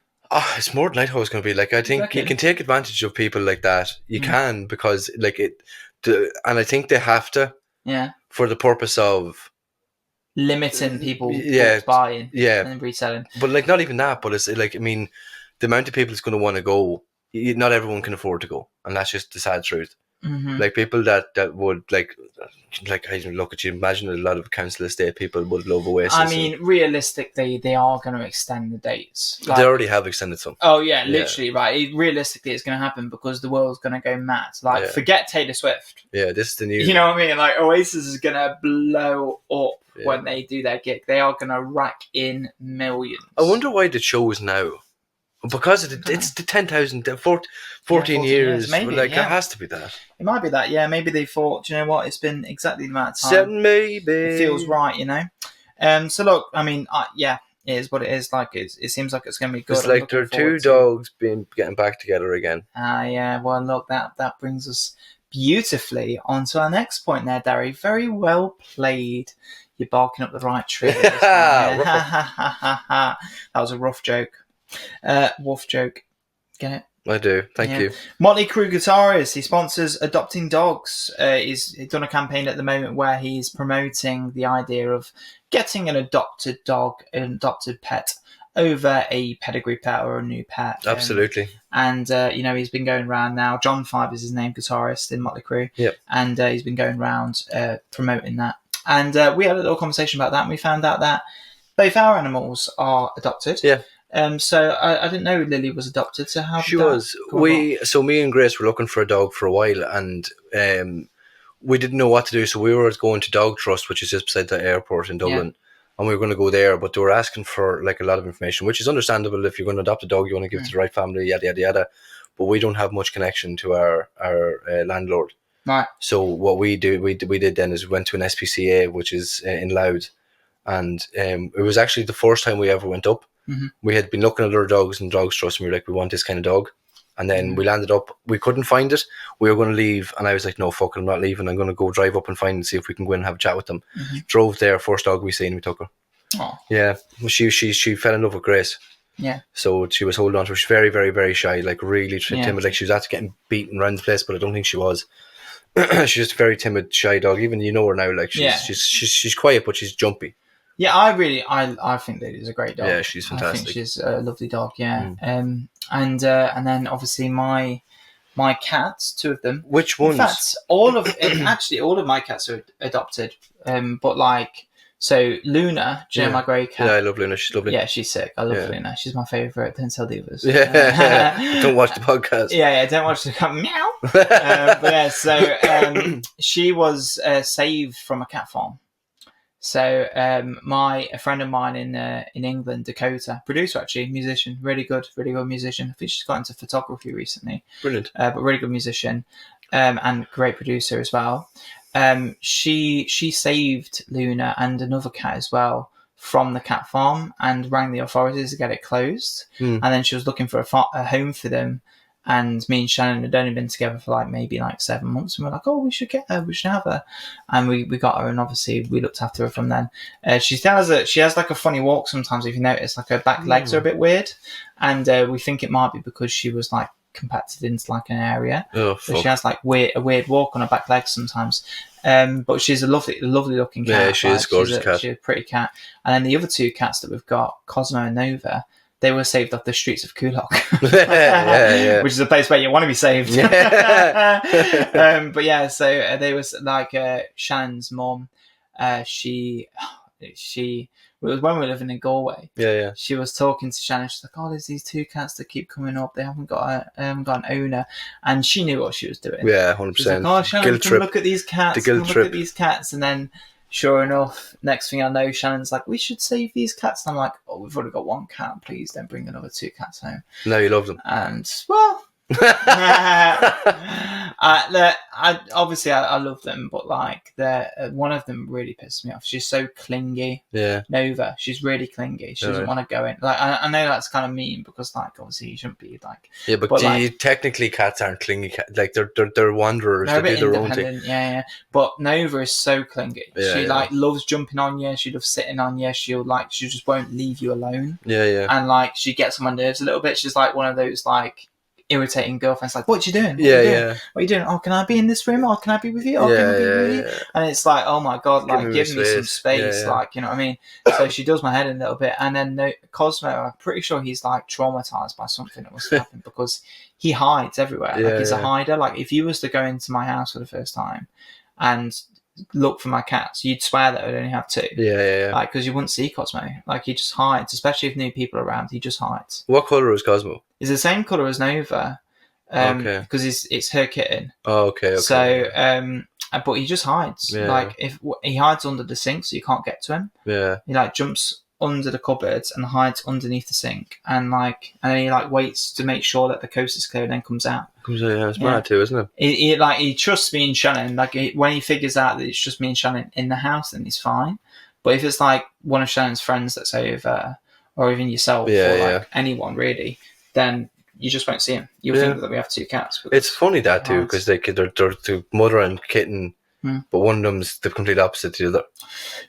It's more than I thought it was going to be. Like, I think you can take advantage of people like that. You can, because like and I think they have to. Yeah. For the purpose of limiting people buying and reselling. But like, not even that, but it's like, I mean, the amount of people that's going to want to go, not everyone can afford to go, and that's just the sad truth. Mm-hmm. Like people that would like I don't look at you. Imagine a lot of council estate people would love Oasis. I mean, realistically, they are going to extend the dates. They already have extended some. Oh yeah, literally, right. Realistically, it's going to happen because the world's going to go mad. Like, forget Taylor Swift. Yeah, this is the new. You know what I mean? Like, Oasis is going to blow up when they do their gig. They are going to rack in millions. I wonder why the shows now. Because it's the 10,000, 14 years. Maybe, like, it has to be that. It might be that, yeah. Maybe they thought, do you know what? It's been exactly the amount of time. Maybe. It feels right, you know? So, look, I mean, it is what it is. Like, it seems like it's going to be good. It's like there are two dogs getting back together again. Yeah. Well, look, that brings us beautifully onto our next point there, Dary. Very well played. You're barking up the right tree. That was a rough joke. Wolf joke. Get it? I do. Thank you. Motley Crue guitarist. He sponsors adopting dogs. He's done a campaign at the moment where he's promoting the idea of getting an adopted dog, an adopted pet, over a pedigree pet or a new pet. Absolutely. And he's been going around now. John Five is his name, guitarist in Motley Crue. Yep. And he's been going around promoting that. And we had a little conversation about that, and we found out that both our animals are adopted. Yeah. So I didn't know Lily was adopted. So how did she was? So me and Grace were looking for a dog for a while, and we didn't know what to do. So we were going to Dog Trust, which is just beside the airport in Dublin, and we were going to go there. But they were asking for like a lot of information, which is understandable. If you're going to adopt a dog, you want to give it to the right family, yada yada yada. But we don't have much connection to our landlord. Right. So what we did then is we went to an SPCA, which is in Louth, and it was actually the first time we ever went up. Mm-hmm. We had been looking at other dogs and Dogs Trust, and we were like, we want this kind of dog. And then we landed up, we couldn't find it. We were going to leave, and I was like, no, fuck it, I'm not leaving. I'm going to go drive up and find it and see if we can go in and have a chat with them. Mm-hmm. Drove there, first dog we seen, we took her. Oh. Yeah, she fell in love with Grace. Yeah. So she was holding on to her. She's very, very, very shy, like really timid. Like she was actually getting beaten around the place, but I don't think she was. She's just a very timid, shy dog. Even you know her now, like she's quiet, but she's jumpy. Yeah, I think Lily's a great dog. Yeah, she's fantastic. I think she's a lovely dog. Yeah. And then obviously my cats, two of them. Which ones? In fact, all of my cats are adopted. But like, so Luna, my grey cat. Yeah, I love Luna. She's lovely. Yeah, she's sick. I love Luna. She's my favourite. Don't tell the others. Yeah. Don't watch the podcast. Yeah, don't watch the meow. But yeah, so she was saved from a cat farm. So a friend of mine in England, Dakota, producer actually, musician, really good musician. I think she's got into photography recently. Brilliant. But really good musician, and great producer as well. She saved Luna and another cat as well from the cat farm and rang the authorities to get it closed. And then she was looking for a home for them. And me and Shannon had only been together for maybe 7 months, and we're like, oh, we should get her, we should have her, and we got her, and obviously we looked after her from then. She has like a funny walk sometimes, if you notice, like her back legs are a bit weird, and we think it might be because she was compacted into an area. So she has a weird walk on her back legs sometimes. But she's a lovely looking cat. Yeah, she is a gorgeous cat. She's a pretty cat. And then the other two cats that we've got, Cosmo and Nova, they were saved off the streets of Kulok. yeah. Which is a place where you want to be saved. Yeah. But yeah, so they was Shannon's mom. She it was when we were living in Galway. Yeah. She was talking to Shannon. She's like, "Oh, there's these two cats that keep coming up. They haven't got an owner," and she knew what she was doing. Yeah, 100%. She's like, "Oh, Shannon, come look at these cats. The guilt trip. Look at these cats." And then, sure enough, next thing I know, Shannon's like, "We should save these cats." And I'm like, "Oh, we've already got one cat. Please don't bring another two cats home." No, you love them. And well. Obviously I love them, but one of them really pisses me off. She's so clingy. Yeah, Nova, she's really clingy. She doesn't want to go in. I know that's kind of mean because obviously you shouldn't be Yeah, but technically cats aren't clingy. They're wanderers. They're they do their own thing. Yeah. But Nova is so clingy. She loves jumping on you. She loves sitting on you. She just won't leave you alone. Yeah. And she gets on my nerves a little bit. She's one of those irritating girlfriends like, what you doing? What Yeah, you doing? yeah. What are you doing? Oh, can I be in this room? Oh, can I be with you? Oh, Yeah, can I be yeah, with you? yeah. And it's like, oh my God, like, give me some space. Yeah. Like, you know what I mean? So she does my head in a little bit. And then Cosmo, I'm pretty sure he's like traumatized by something that must have happened because he hides everywhere. Like, he's a hider. Like, if you was to go into my house for the first time and look for my cats, you'd swear that I'd only have two. Yeah. Like, because you wouldn't see Cosmo. Like, he just hides, especially if new people are around. He just hides. What colour is Cosmo? He's the same colour as Nova. Okay. Because it's her kitten. Oh, okay. So, but he just hides. Yeah. Like, if he hides under the sink, so you can't get to him. Yeah. He like jumps under the cupboards and hides underneath the sink, and then he like waits to make sure that the coast is clear, and then comes out. It's mad too, isn't it? He trusts me and Shannon. Like, when he figures out that it's just me and Shannon in the house, then he's fine. But if it's like one of Shannon's friends that's over, or even yourself, or like anyone really, then you just won't see him. You'll think that we have two cats. It's funny that too, because they're the mother and kitten, but one of them's the complete opposite to the other.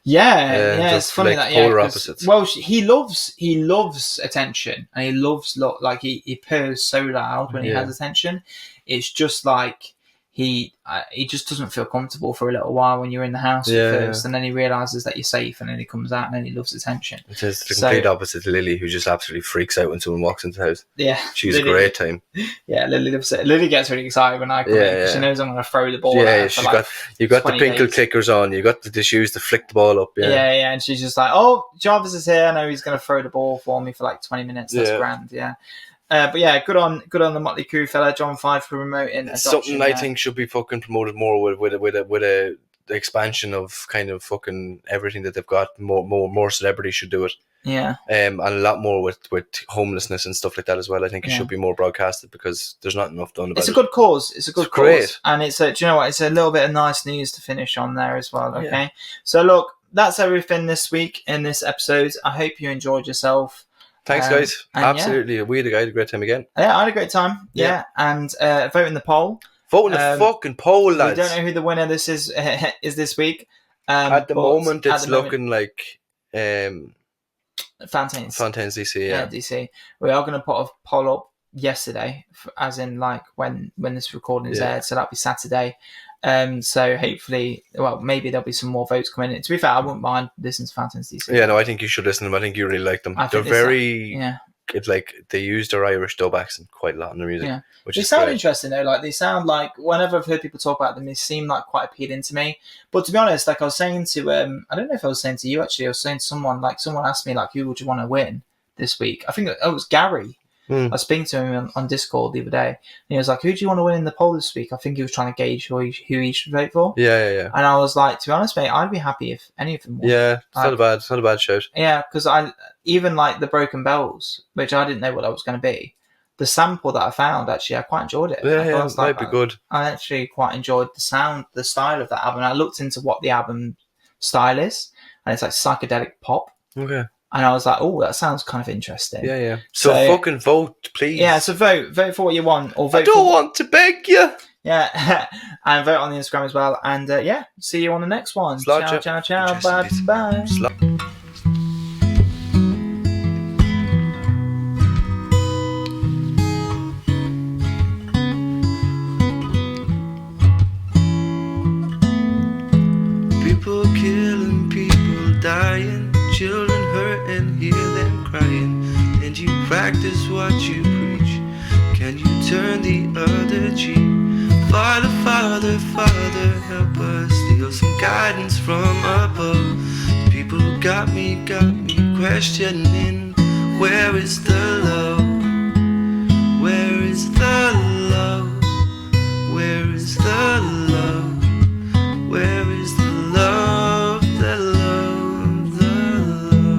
Yeah, it's funny like that polar opposites. Well, he loves attention, and he loves like he purrs so loud when he has attention. It's just like he just doesn't feel comfortable for a little while when you're in the house at first, and then he realizes that you're safe, and then he comes out, and then he loves attention. It's the complete opposite to Lily, who just absolutely freaks out when someone walks into the house. Yeah, she's a great time. Yeah, Lily loves it. Lily gets really excited when I come in because she knows I'm going to throw the ball. Yeah, at her you got the pinkle clickers on. You got the shoes to flick the ball up. Yeah, and she's just like, "Oh, Jarvis is here. I know he's going to throw the ball for me for like 20 minutes. That's grand." Yeah. But yeah, good on the Motley Crue fella, John 5, for promoting adoption. Something I think should be fucking promoted more with a expansion of kind of fucking everything that they've got. More celebrities should do it. Yeah. And a lot more with homelessness and stuff like that as well. I think it should be more broadcasted because there's not enough done about it. It's a good cause. It's a good cause. Great. And do you know what? It's a little bit of nice news to finish on there as well. Okay. Yeah. So look, that's everything this week in this episode. I hope you enjoyed yourself. Thanks, guys. Absolutely. We had a great time again. Yeah, I had a great time. Yeah. And vote in the poll. Vote in the fucking poll, lads. We don't know who the winner this is this week. At the moment, it's looking like Fountaines D.C. Yeah, D.C. We are going to put a poll up yesterday, as in like when this recording is aired. So that'll be Saturday. So hopefully, maybe there'll be some more votes coming in. To be fair, I wouldn't mind listening to Fountains D.C. Yeah, no, I think you should listen to them. I think you really like them. They're very... It's like they use their Irish dub accent quite a lot in their music. Yeah. They sound interesting though. Like, they sound like, whenever I've heard people talk about them, they seem like quite appealing to me. But to be honest, like I was saying to, I don't know if I was saying to you actually, I was saying to someone asked me like, who would you want to win this week? I think it was Gary. I was speaking to him on Discord the other day, and he was like, who do you want to win in the poll this week? I think he was trying to gauge who he should vote for. Yeah. And I was like, to be honest, mate, I'd be happy if any of them won. Yeah, it's not a bad shout. Yeah, because I even like the Broken Bells, which I didn't know what that was going to be. The sample that I found, actually, I quite enjoyed it. Yeah, it might be good. I actually quite enjoyed the sound, the style of that album. I looked into what the album style is, and it's like psychedelic pop. Okay. And I was like, oh, that sounds kind of interesting. Yeah. So fucking vote, please. Yeah, so vote for what you want. Or vote I don't want to beg you. Yeah, and vote on the Instagram as well. And see you on the next one. Ciao. Bye. People killing, people dying, children hurt and hear them crying, and you practice what you preach. Can you turn the other cheek? Father, Father, Father, help us, steal some guidance from above. People got me questioning, where is the love? Where is the love? Where is the love? Where is the love, the love, the love?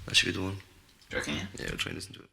That should be the one. Do you reckon? Yeah, we'll try and listen to it.